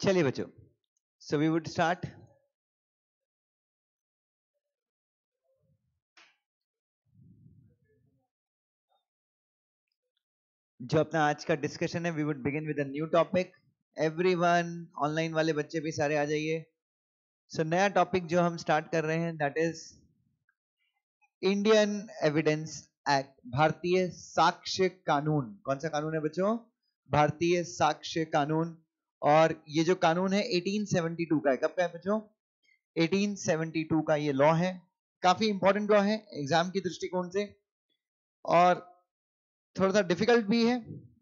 चलिए बच्चों, सो we would start. जो अपना आज का डिस्कशन है, we would begin with a new topic. Everyone, online वाले बच्चे भी सारे आ जाइए। सो नया टॉपिक जो हम स्टार्ट कर रहे हैं, that is Indian evidence act, भारतीय साक्ष्य कानून। कौन सा कानून है बच्चों? भारतीय साक्ष्य कानून। और ये जो कानून है 1872 का है। कब का है बच्चों? 1872 का ये लॉ है। काफी इंपॉर्टेंट लॉ है एग्जाम की दृष्टिकोण से, और थोड़ा सा डिफिकल्ट भी है,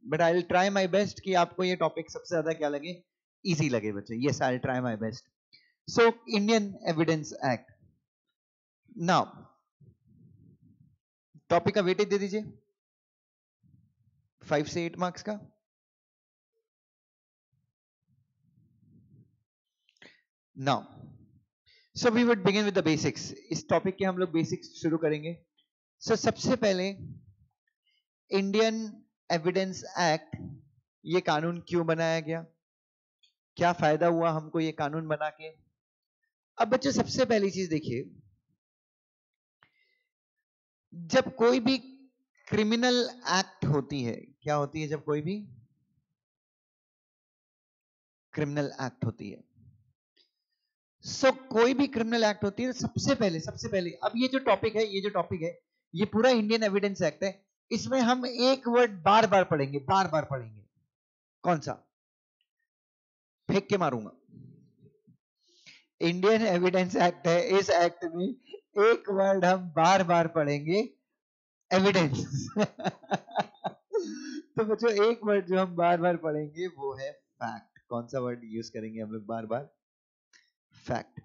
but I will try my best कि आपको ये टॉपिक सबसे ज्यादा क्या लगे, इजी लगे बच्चे। Yes, I will try my best. So Indian evidence act. Now topic का वेटेज दे दीजिए 5 से 8 मार्क्स का। Now so we would begin with the basics. इस टॉपिक के हम लोग बेसिक्स शुरू करेंगे। सो सबसे पहले इंडियन एविडेंस एक्ट, ये कानून क्यों बनाया गया, क्या फायदा हुआ हमको ये कानून बना के। अब बच्चों सबसे पहली चीज देखिए, जब कोई भी क्रिमिनल एक्ट होती है, क्या होती है जब कोई भी क्रिमिनल एक्ट होती है, कोई भी क्रिमिनल एक्ट होती है, सबसे पहले अब ये जो टॉपिक है, ये पूरा इंडियन एविडेंस एक्ट है। इसमें हम एक वर्ड बार बार पढ़ेंगे। कौन सा? फेंक के मारूंगा। इंडियन एविडेंस एक्ट है, इस एक्ट में एक वर्ड हम बार बार पढ़ेंगे, एविडेंस। तो बच्चों एक वर्ड जो हम बार बार पढ़ेंगे वो है फैक्ट। कौन सा वर्ड यूज करेंगे हम लोग बार बार? फैक्ट।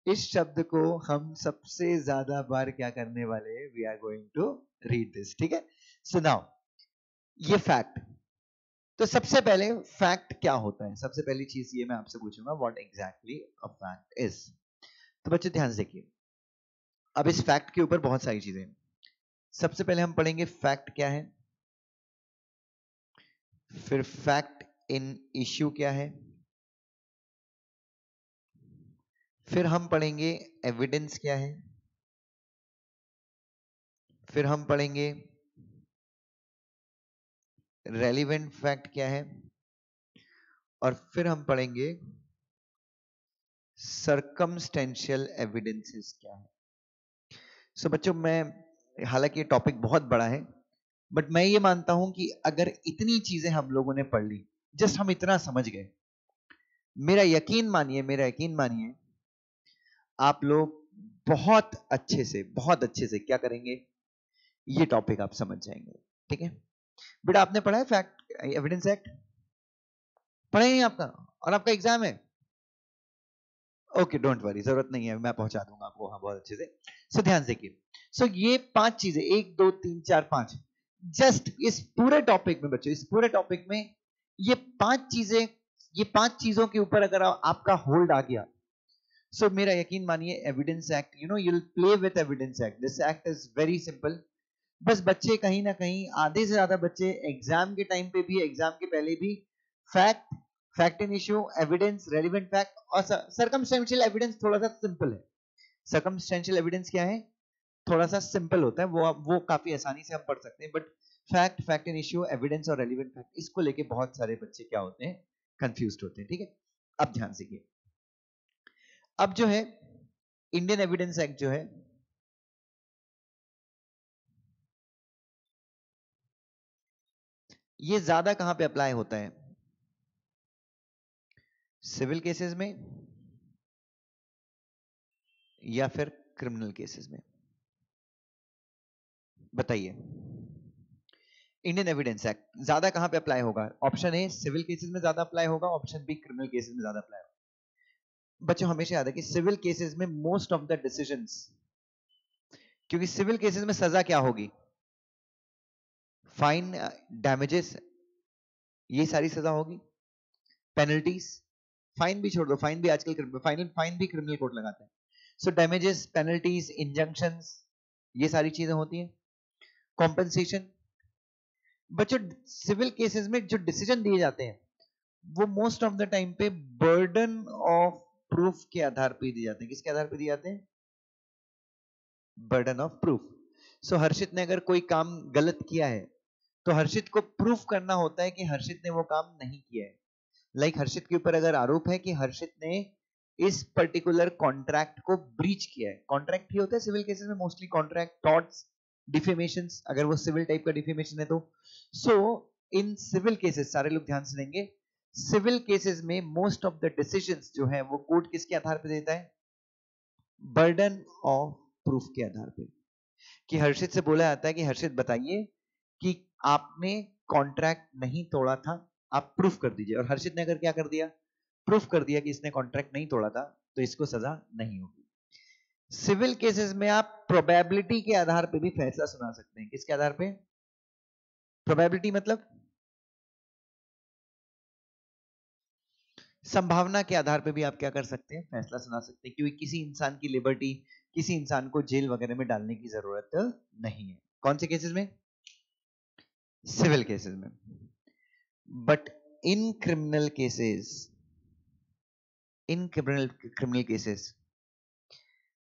इस शब्द को हम सबसे ज्यादा बार क्या करने वाले? We are going to read this, ठीक है। सो नाउ ये फैक्ट। तो सबसे पहले फैक्ट क्या होता है, सबसे पहली चीज ये मैं आपसे पूछूंगा, what exactly a fact is. तो बच्चों ध्यान से देखिए, अब इस फैक्ट के ऊपर बहुत सारी चीजें। सबसे पहले हम पढ़ेंगे फैक्ट क्या है, फिर फैक्ट इन इश्यू क्या है, फिर हम पढ़ेंगे एविडेंस क्या है, फिर हम पढ़ेंगे रेलिवेंट फैक्ट क्या है, और फिर हम पढ़ेंगे सर्कमस्टेंशियल एविडेंसेस क्या है। सो बच्चों, मैं, हालांकि ये टॉपिक बहुत बड़ा है, बट मैं ये मानता हूं कि अगर इतनी चीजें हम लोगों ने पढ़ ली, जस्ट हम इतना समझ गए, मेरा यकीन मानिए आप लोग बहुत अच्छे से क्या करेंगे, ये टॉपिक आप समझ जाएंगे, ठीक है। बेटा आपने पढ़ा है फैक्ट एविडेंस एक्ट? पढ़ा ही नहीं आपका, और आपका एग्जाम है। ओके, डोंट वरी, जरूरत नहीं है, मैं पहुंचा दूंगा आपको, हाँ, बहुत अच्छे से। सो ध्यान से देखिए, सो ये 5 चीजें, 1 2 3 4 5, जस्ट इस पूरे टॉपिक में बच्चों, इस पूरे टॉपिक में ये 5 चीजें, ये 5 चीजों के ऊपर अगर आपका होल्ड आ गया, सो मेरा यकीन मानिए evidence act, you know, you will play with evidence act. This act is very simple. बस बच्चे कहीं ना कहीं, आधे से ज्यादा बच्चे एग्जाम के टाइम पे भी, एग्जाम के पहले भी, fact, fact in issue, evidence, relevant fact और सर्कमस्टेंशियल एविडेंस थोड़ा सा सिंपल है। सर्कमस्टेंशियल एविडेंस क्या है? थोड़ा सा सिंपल होता है, वो काफी आसानी से हम पढ़ सकते हैं। But fact, fact in issue, evidence और रेलिवेंट फैक्ट, इसको लेके बहुत सारे बच्चे क्या होते हैं, कंफ्यूज्ड होते हैं, ठीक है। अब ध्यान से, अब जो है इंडियन एविडेंस एक्ट जो है, ये ज्यादा कहां पे अप्लाई होता है? सिविल केसेस में या फिर क्रिमिनल केसेस में? बताइए। इंडियन एविडेंस एक्ट ज्यादा कहां पे अप्लाई होगा? ऑप्शन ए सिविल केसेस में ज्यादा अप्लाई होगा, ऑप्शन बी क्रिमिनल केसेस में ज्यादा अप्लाई होगा। बच्चों हमेशा याद है कि सिविल केसेस में मोस्ट ऑफ द डिसीजंस, क्योंकि सिविल केसेस में सजा क्या होगी? फाइन, डैमेजेस, ये सारी सजा होगी। पेनल्टीज, फाइन भी छोड़ दो, फाइन भी आजकल फाइन भी क्रिमिनल कोर्ट लगाते हैं। सो डैमेजेस, पेनल्टीज, इंजंक्शंस, ये सारी चीजें होती हैं। कॉम्पेंसेशन। बच्चों सिविल केसेस में जो डिसीजन दिए जाते हैं वो मोस्ट ऑफ द टाइम पे बर्डन ऑफ प्रूफ के आधार पे दिए जाते हैं। किसके आधार पे दिए जाते हैं? Burden of proof. So Harshit ने अगर कोई काम गलत किया है तो हर्षित को प्रूफ करना होता है कि हर्षित ने वो काम नहीं किया है। लाइक हर्षित के ऊपर अगर आरोप है कि हर्षित ने इस पर्टिकुलर कॉन्ट्रैक्ट को ब्रीच किया है। कॉन्ट्रैक्ट ही होता है सिविल केसेस में मोस्टली, कॉन्ट्रैक्ट, टॉर्ट्स, डिफेमेशंस, अगर वो सिविल टाइप का डिफेमेशन है तो। सो इन सिविल केसेस, सारे लोग ध्यान से देंगे, सिविल केसेस में मोस्ट ऑफ द डिसीजंस जो है वो कोर्ट किसके आधार पे देता है? बर्डन ऑफ प्रूफ के आधार पे। कि हर्षित से बोला जाता है कि हर्षित बताइए कि आपने कॉन्ट्रैक्ट नहीं तोड़ा था, आप प्रूफ कर दीजिए। और हर्षित ने अगर क्या कर दिया? प्रूफ कर दिया कि इसने कॉन्ट्रैक्ट नहीं तोड़ा था, तो इसको सजा नहीं होगी। सिविल केसेस में आप प्रोबेबिलिटी के आधार पे भी फैसला सुना सकते हैं। किसके आधार पे? प्रोबेबिलिटी मतलब संभावना के आधार पे भी आप क्या कर सकते हैं? फैसला सुना सकते हैं, क्योंकि किसी इंसान की लिबर्टी, किसी इंसान को जेल वगैरह में डालने की जरूरत नहीं है। कौन से केसेस में? सिविल केसेस में। But in criminal cases, in criminal cases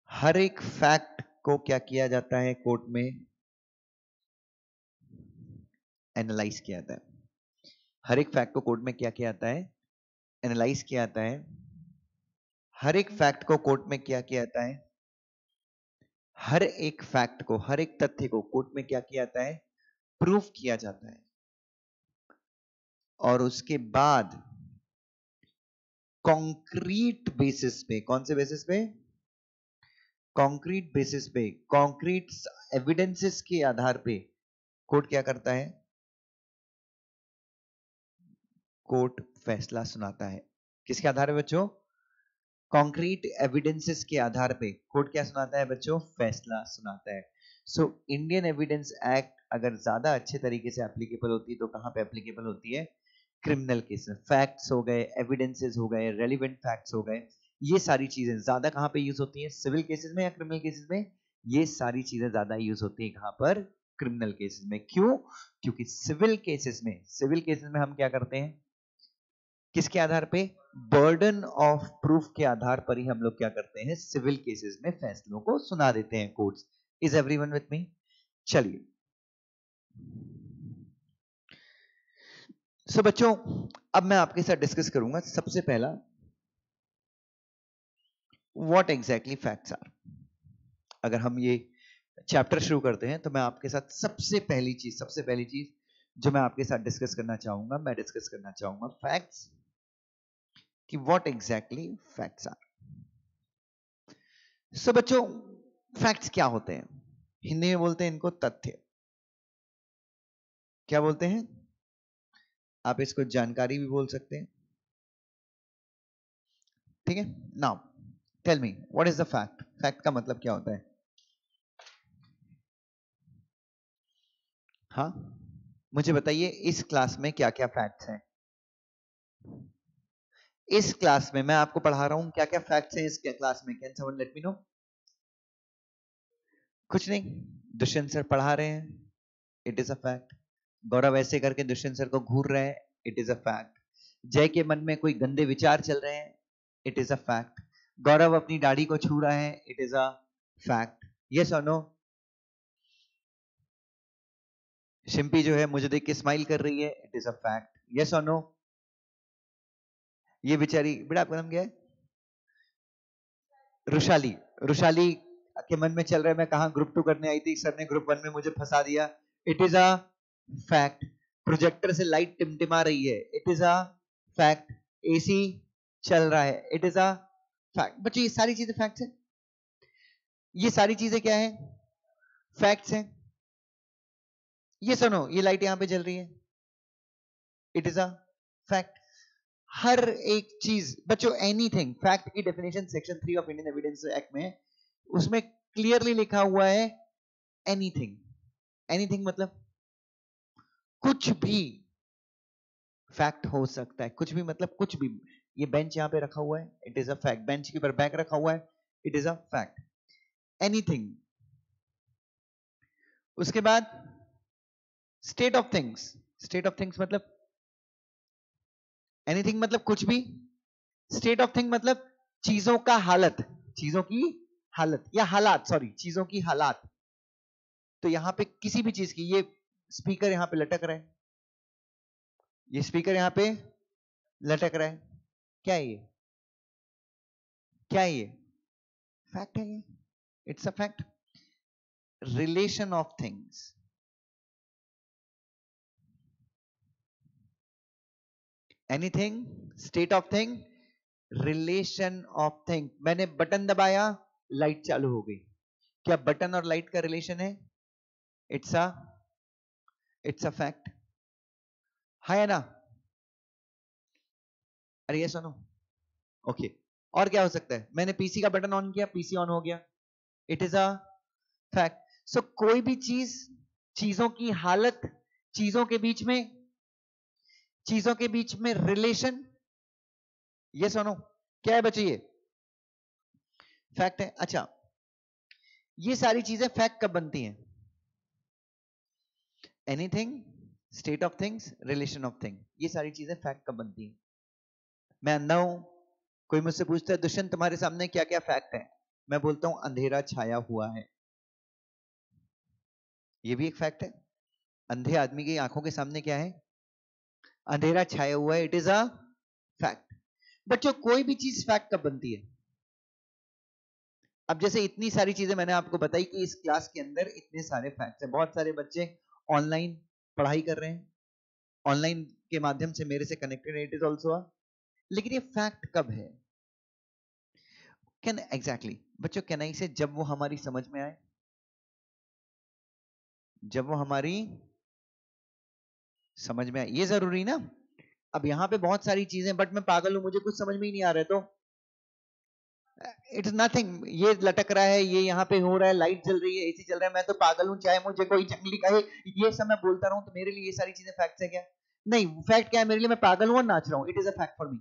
हर एक फैक्ट को क्या किया जाता है? कोर्ट में एनालाइज किया जाता है। हर एक फैक्ट को कोर्ट में क्या किया जाता है? एनालाइज किया जाता है। हर एक फैक्ट को कोर्ट में क्या किया जाता है? हर एक फैक्ट को, हर एक तथ्य को कोर्ट में क्या किया जाता है? प्रूफ किया जाता है। और उसके बाद कॉन्क्रीट बेसिस पे, कौन से बेसिस पे? कॉन्क्रीट बेसिस पे, कॉन्क्रीट एविडेंसेस के आधार पे कोर्ट क्या करता है? कोर्ट फैसला सुनाता है। किसके आधार पे बच्चों? कॉन्क्रीट एविडेंसेस के आधार पे कोर्ट क्या सुनाता है बच्चों? फैसला सुनाता है। सो इंडियन एविडेंस एक्ट अगर ज्यादा अच्छे तरीके से एप्लीकेबल होती है तो कहां पे एप्लीकेबल होती है? क्रिमिनल केस में। फैक्ट्स हो गए, एविडेंसेस हो गए, रेलिवेंट फैक्ट्स हो गए, ये सारी चीजें ज्यादा कहां पे यूज होती हैं? सिविल केसेस में या क्रिमिनल केसेस में? ये सारी चीजें ज्यादा यूज होती है कहां पर? क्रिमिनल केसेस में। क्यों? क्योंकि सिविल केसेस में हम क्या करते हैं? किसके आधार पे? बर्डन ऑफ प्रूफ के आधार पर ही हम लोग क्या करते हैं? सिविल केसेस में फैसलों को सुना देते हैं कोर्ट्स। इज एवरीवन विथ मी? चलिए, सो बच्चों अब मैं आपके साथ डिस्कस करूंगा सबसे पहला, व्हाट एग्जैक्टली फैक्ट्स आर। अगर हम ये चैप्टर शुरू करते हैं तो मैं आपके साथ सबसे पहली चीज जो मैं आपके साथ डिस्कस करना चाहूंगा, मैं डिस्कस करना चाहूंगा फैक्ट्स, कि व्हाट एग्जैक्टली फैक्ट्स आर। सो बच्चों फैक्ट्स क्या होते हैं? हिंदी में बोलते हैं इनको तथ्य। क्या बोलते हैं? आप इसको जानकारी भी बोल सकते हैं, ठीक है। Now tell me what is the fact. Fact का मतलब क्या होता है? हाँ, मुझे बताइए इस क्लास में क्या क्या फैक्ट्स हैं? इस क्लास में मैं आपको पढ़ा रहा हूं, क्या क्या फैक्ट्स हैं इस क्लास में? Can someone let me know? कुछ नहीं, दुष्यंत सर पढ़ा रहे हैं, इट इज अ फैक्ट। गौरव ऐसे करके दुष्यंत सर को घूर रहे हैं, इट इज अ फैक्ट। जय के मन में कोई गंदे विचार चल रहे हैं, इट इज अ फैक्ट। गौरव अपनी दाढ़ी को छू रहा है, it is a fact. Yes और नो? शिम्पी जो है मुझे देख के स्माइल कर रही है, it is a fact. Yes और नो? ये बेचारी, बेटा आपका नाम क्या है? रुशाली। रुशाली के मन में चल रहा है मैं कहा ग्रुप 2 करने आई थी, सर ने ग्रुप 1 में मुझे फंसा दिया, it is a fact. Projector से लाइट टिमटिमा रही है, it is a fact. AC चल रहा है, इट इज अ फैक्ट। बच्चों ये सारी चीजें फैक्ट्स हैं। ये सारी चीजें क्या है? फैक्ट्स हैं। ये सुनो, ये लाइट यहां पे जल रही है, इट इज अ फैक्ट। हर एक चीज बच्चों, एनीथिंग, फैक्ट की definition section 3 of Indian evidence act में, उसमें क्लियरली लिखा हुआ है एनीथिंग। एनीथिंग मतलब कुछ भी फैक्ट हो सकता है। कुछ भी मतलब कुछ भी। ये बेंच यहां पे रखा हुआ है, it is a fact. Bench के ऊपर बैग रखा हुआ है, it is a fact. Anything. उसके बाद state of things. State of things मतलब एनीथिंग मतलब कुछ भी, स्टेट ऑफ थिंग मतलब चीजों का हालत, चीजों की हालत या हालात, सॉरी चीजों की हालात। तो यहां पे किसी भी चीज की, ये स्पीकर यहां पे लटक रहा है, ये स्पीकर यहां पे लटक रहा है, क्या है ये, क्या है ये, फैक्ट है ये, it's a fact. Relation of things, anything, state of thing, relation of thing. मैंने बटन दबाया, लाइट चालू हो गई, क्या बटन और लाइट का रिलेशन है? It's a, it's a fact, है ना? अरे ये सुनो, ओके। और क्या हो सकता है? मैंने पीसी का बटन ऑन किया, पीसी ऑन हो गया, इट इज अ फैक्ट। सो कोई भी चीज, चीजों की हालत, चीजों के बीच में, चीजों के बीच में रिलेशन, ये सुनो, क्या है बच्चे? ये फैक्ट है। अच्छा, ये सारी चीजें फैक्ट कब बनती हैं? Anything, state of things, relation of thing, ये सारी चीजें फैक्ट कब बनती हैं? मैं अंधा हूं, कोई मुझसे पूछता है दुष्यंत तुम्हारे सामने क्या क्या फैक्ट है, मैं बोलता हूं अंधेरा छाया हुआ है, ये भी एक फैक्ट है। अंधे आदमी की आंखों के सामने क्या है? अंधेरा छाया हुआ है, इट इज अ फैक्ट। बच्चों कोई भी चीज फैक्ट कब बनती है? अब जैसे इतनी सारी चीजें मैंने आपको बताई कि इस क्लास के अंदर इतने सारे फैक्ट्स हैं, बहुत सारे बच्चे ऑनलाइन पढ़ाई कर रहे हैं, ऑनलाइन के माध्यम से मेरे से कनेक्टेड, इट इज ऑल्सो, लेकिन ये फैक्ट कब है? कैन एग्जैक्टली बच्चों, कैन आई से जब वो हमारी समझ में आए, जब वो हमारी समझ में आए, ये जरूरी ना। अब यहां पे बहुत सारी चीजें, बट मैं पागल हूं, मुझे कुछ समझ में ही नहीं आ रहा है, तो इट्स नथिंग, ये लटक रहा है, ये यहाँ पे हो रहा है, लाइट जल रही है, एसी चल रहा है, मैं तो पागल हूं, चाहे मुझे कोई जंगली कहे, ये सब मैं बोलता रहूं, तो मेरे लिए ये सारी चीजें फैक्ट है क्या? नहीं, फैक्ट क्या है मेरे लिए? मैं पागल हूं और नाच रहा हूं, it is a fact for me.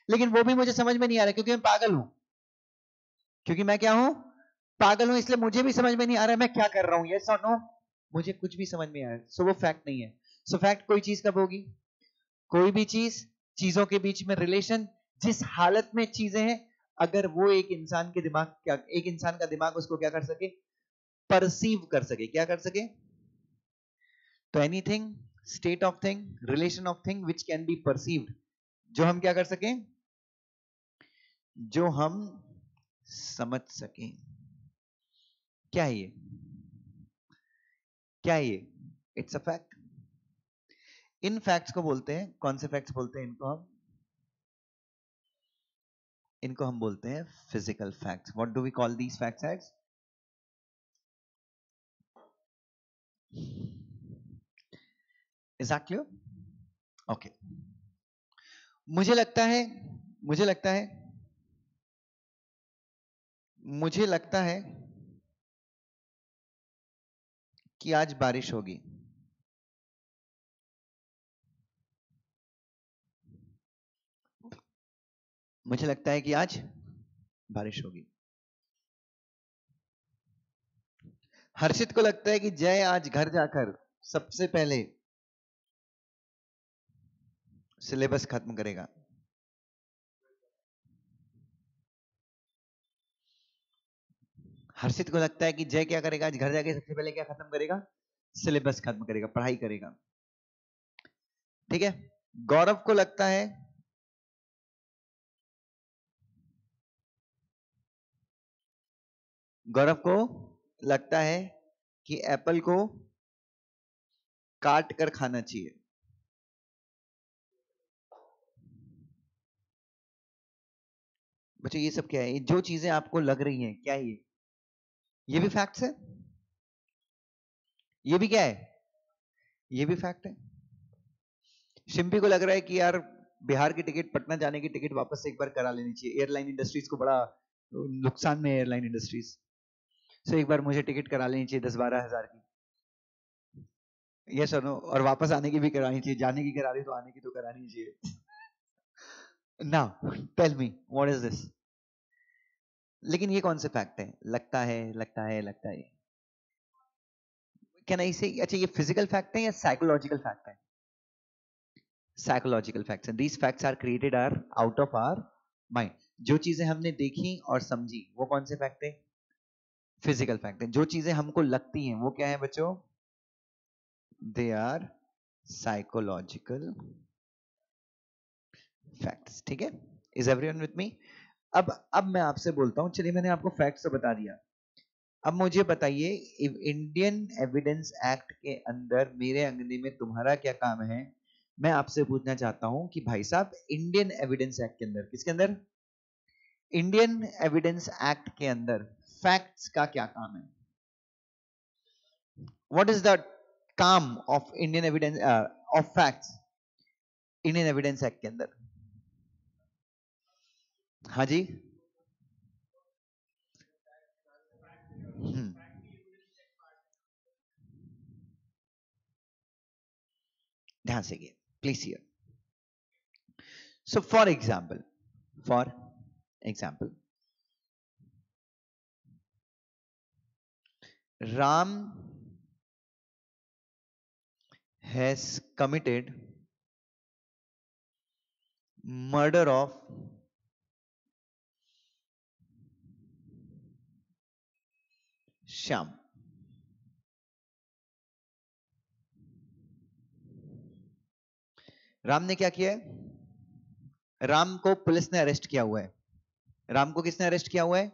लेकिन वो भी मुझे समझ में नहीं आ रहा क्योंकि मैं पागल हूं, क्योंकि मैं क्या हूं? पागल हूं, इसलिए मुझे भी समझ में नहीं आ रहा है मैं क्या कर रहा हूं, यस और नो, मुझे कुछ भी समझ में आ रहा है, सो वो फैक्ट नहीं है। सो फैक्ट कोई चीज कब होगी? कोई भी चीज, चीजों के बीच में रिलेशन, जिस हालत में चीजें हैं, अगर वो एक इंसान के दिमाग, क्या एक इंसान का दिमाग उसको क्या कर सके? परसीव कर सके, क्या कर सके? तो anything, state of thing, relation of thing which can be perceived, जो हम क्या कर सकें? जो हम समझ सकें। क्या है ये, क्या है ये? It's a fact. In facts को बोलते हैं, कौन से फैक्ट्स बोलते हैं इनको? हम इनको हम बोलते हैं physical facts. What do we call these facts as? Is that clear? Okay. मुझे लगता है, मुझे लगता है, मुझे लगता है कि आज बारिश होगी। मुझे लगता है कि आज बारिश होगी। हर्षित को लगता है कि जय आज घर जाकर सबसे पहले सिलेबस खत्म करेगा। हर्षित को लगता है कि जय क्या करेगा? आज घर जाके सबसे पहले क्या खत्म करेगा? सिलेबस खत्म करेगा, पढ़ाई करेगा। ठीक है। गौरव को लगता है, गौरव को लगता है कि एप्पल को काट कर खाना चाहिए। बच्चों ये सब क्या है? ये जो चीजें आपको लग रही हैं, क्या है ये भी फैक्ट्स है, ये भी क्या है? ये भी फैक्ट है। शिम्पी को लग रहा है कि यार बिहार की टिकट, पटना जाने की टिकट वापस से एक बार करा लेनी चाहिए, एयरलाइन इंडस्ट्रीज को बड़ा नुकसान में एयरलाइन इंडस्ट्रीज, सो एक बार मुझे टिकट करा लेनी चाहिए 10-12 हज़ार की, ये सुनो, और वापस आने की भी करानी चाहिए, जाने की करा रही तो आने की तो करानी चाहिए। Now tell me what is this? लेकिन ये कौन से फैक्ट है? लगता है, लगता है, लगता है, कैन आई से? अच्छा, ये फिजिकल फैक्ट है या साइकोलॉजिकल फैक्ट है? Psychological facts and these facts are created are out of our mind. जो चीजें हमने देखी और समझी वो कौन से फैक्ट है? फिजिकल फैक्ट है। जो चीजें हमको लगती हैं वो क्या है बच्चों? They are psychological facts. ठीक है, इज एवरीवन विथ मी? अब मैं आपसे बोलता हूं, चलिए मैंने आपको फैक्ट्स तो बता दिया, अब मुझे बताइए इंडियन एविडेंस एक्ट के अंदर मेरे अंगने में तुम्हारा क्या काम है? मैं आपसे पूछना चाहता हूं कि भाई साहब इंडियन एविडेंस एक्ट के अंदर, किसके अंदर? इंडियन एविडेंस एक्ट के अंदर फैक्ट्स का क्या काम है? व्हाट इज द काम of Indian evidence of facts Indian evidence act के अंदर? हाँ जी, ध्यान से please here. So for example, Ram has committed murder of Shyam. Ram ने क्या किया है? राम को पुलिस ने अरेस्ट किया हुआ है। राम को किसने अरेस्ट किया हुआ है?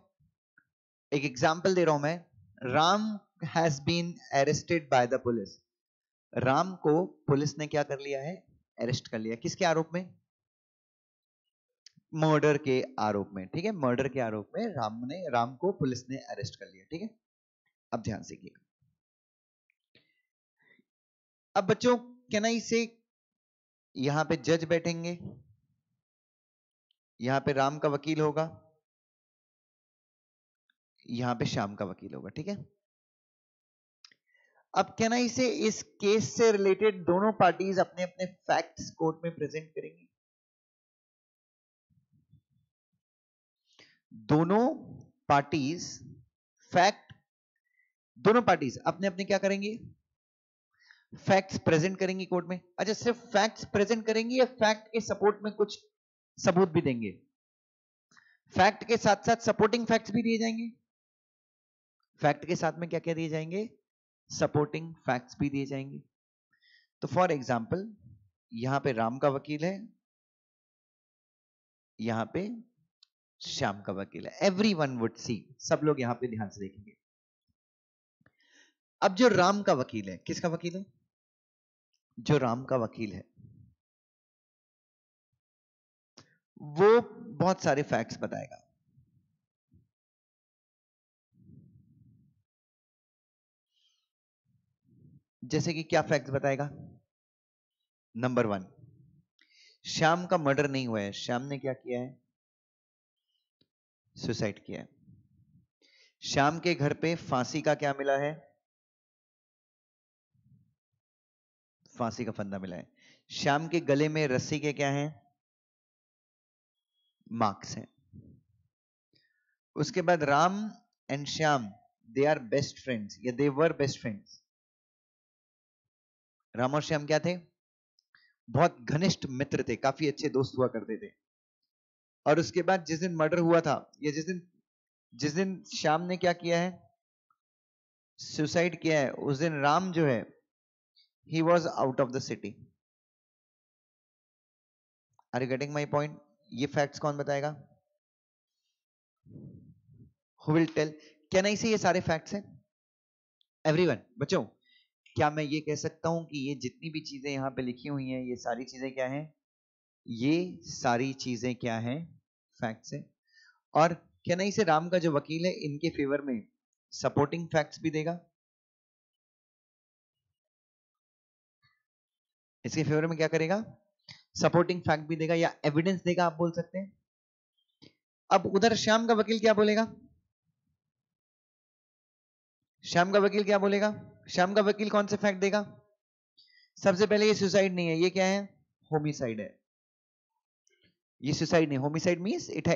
एक एग्जाम्पल दे रहा हूं मैं, Ram has been arrested by the police. Ram को पुलिस ने क्या कर लिया है? अरेस्ट कर लिया। किसके आरोप में? मर्डर के आरोप में। ठीक है, मर्डर के आरोप में राम को पुलिस ने अरेस्ट कर लिया। ठीक है, अब ध्यान से कीजिए। अब बच्चों कैन आई से, यहां पे जज बैठेंगे, यहां पे राम का वकील होगा, यहां पे श्याम का वकील होगा। ठीक है, अब कैन आई से इस केस से रिलेटेड दोनों पार्टीज अपने अपने फैक्ट्स कोर्ट में प्रेजेंट करेंगी। दोनों पार्टीज अपने अपने क्या करेंगे? फैक्ट्स प्रेजेंट करेंगी कोर्ट में। अच्छा, सिर्फ फैक्ट्स प्रेजेंट करेंगी या फैक्ट के सपोर्ट में कुछ सबूत भी देंगे? फैक्ट के साथ साथ सपोर्टिंग फैक्ट्स भी दिए जाएंगे। फैक्ट के साथ में क्या क्या दिए जाएंगे? सपोर्टिंग फैक्ट्स भी दिए जाएंगे। तो फॉर एग्जाम्पल यहां पे राम का वकील है, यहां पे श्याम का वकील है। एवरीवन वुड सी, सब लोग यहां पे ध्यान से देखेंगे। अब जो राम का वकील है, किसका वकील है? जो राम का वकील है वो बहुत सारे फैक्ट्स बताएगा। जैसे कि क्या फैक्ट्स बताएगा? नंबर 1, श्याम का मर्डर नहीं हुआ है। श्याम ने क्या किया है? सुसाइड किया है। श्याम के घर पे फांसी का क्या मिला है? फांसी का फंदा मिला है। श्याम के गले में रस्सी के क्या हैं? मार्क्स हैं। उसके बाद Ram and Shyam they are best friends, या they were best friends. Ram और श्याम क्या थे? बहुत घनिष्ठ मित्र थे, काफी अच्छे दोस्त हुआ करते थे। और उसके बाद जिस दिन मर्डर हुआ था, या जिस दिन श्याम ने क्या किया है? सुसाइड किया है, उस दिन राम जो है he was out of the city. Are you getting my point? ये फैक्ट्स कौन बताएगा? Who will tell? क्या नहीं से ये सारे फैक्ट्स हैं? एवरीवन, बच्चों क्या मैं ये कह सकता हूं कि ये जितनी भी चीजें यहां पे लिखी हुई हैं ये सारी चीजें क्या हैं? ये सारी चीजें क्या हैं? फैक्ट्स हैं। और क्या नहीं से राम का जो वकील है इनके फेवर में सपोर्टिंग फैक्ट्स भी देगा। इसके फेवर में क्या करेगा? सपोर्टिंग फैक्ट भी देगा या एविडेंस देगा, आप बोल सकते हैं। अब उधर श्याम का वकील क्या बोलेगा? श्याम का वकील क्या बोलेगा? श्याम का वकील कौन से फैक्ट देगा? सबसे पहले ये सुसाइड नहीं है, ये क्या है? होमिसाइड है। ये सुसाइड नहीं, homicide means it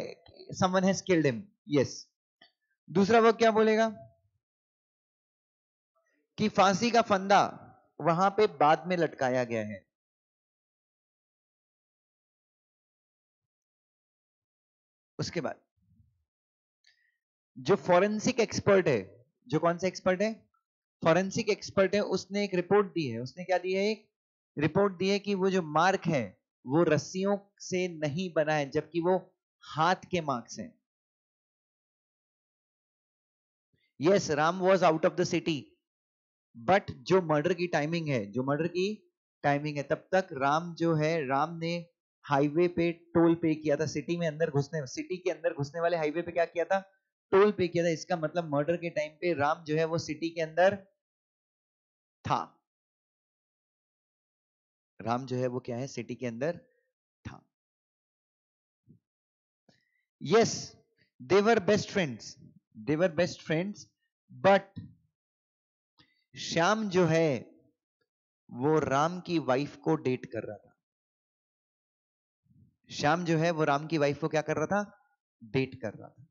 someone has killed him. Yes. दूसरा वो क्या बोलेगा? कि फांसी का फंदा वहां पे बाद में लटकाया गया है। उसके बाद जो फॉरेंसिक एक्सपर्ट है, जो कौन सा एक्सपर्ट है, फॉरेंसिक एक्सपर्ट है, उसने एक रिपोर्ट दी है। उसने क्या दी है, एक रिपोर्ट दी है कि वो जो मार्क है वो रस्सियों से नहीं बना है, जबकि वो हाथ के मार्क्स हैं। Yes, Ram was out of the city, but जो मर्डर की टाइमिंग है, जो मर्डर की टाइमिंग है, तब तक राम जो है, राम ने हाईवे पे टोल पे किया था। सिटी में अंदर घुसने, सिटी के अंदर घुसने वाले हाईवे पे क्या किया था, टोल पे किया था। इसका मतलब मर्डर के टाइम पे राम जो है वो सिटी के अंदर था। राम जो है वो क्या है, सिटी के अंदर था। Yes, they were best friends, they were best friends, but Shyam जो है वो राम की वाइफ को डेट कर रहा था। श्याम जो है वो राम की वाइफ को क्या कर रहा था, डेट कर रहा था।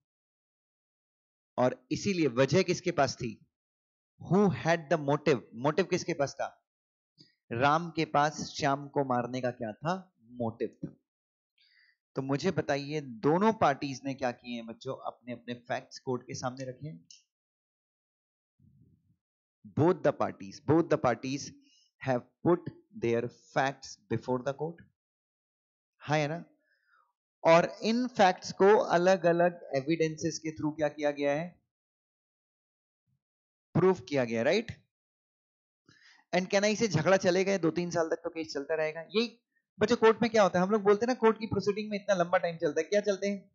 और इसीलिए वजह किसके पास थी, who had the motive, motive किसके पास था, राम के पास श्याम को मारने का क्या था, मोटिव था। तो मुझे बताइए दोनों पार्टीज ने क्या किए हैं बच्चों, अपने अपने फैक्ट्स कोर्ट के सामने रखे। both the parties have put their facts before the court, है ना। और इन फैक्ट्स को अलग अलग एविडेंसेस के थ्रू क्या किया गया है, प्रूफ किया गया, राइट। एंड कहना इसे झगड़ा चलेगा 2-3 साल तक तो केस चलता रहेगा। ये बच्चों कोर्ट में क्या होता है, हम लोग बोलते हैं ना कोर्ट की प्रोसीडिंग में इतना लंबा टाइम चलता है, क्या चलते हैं।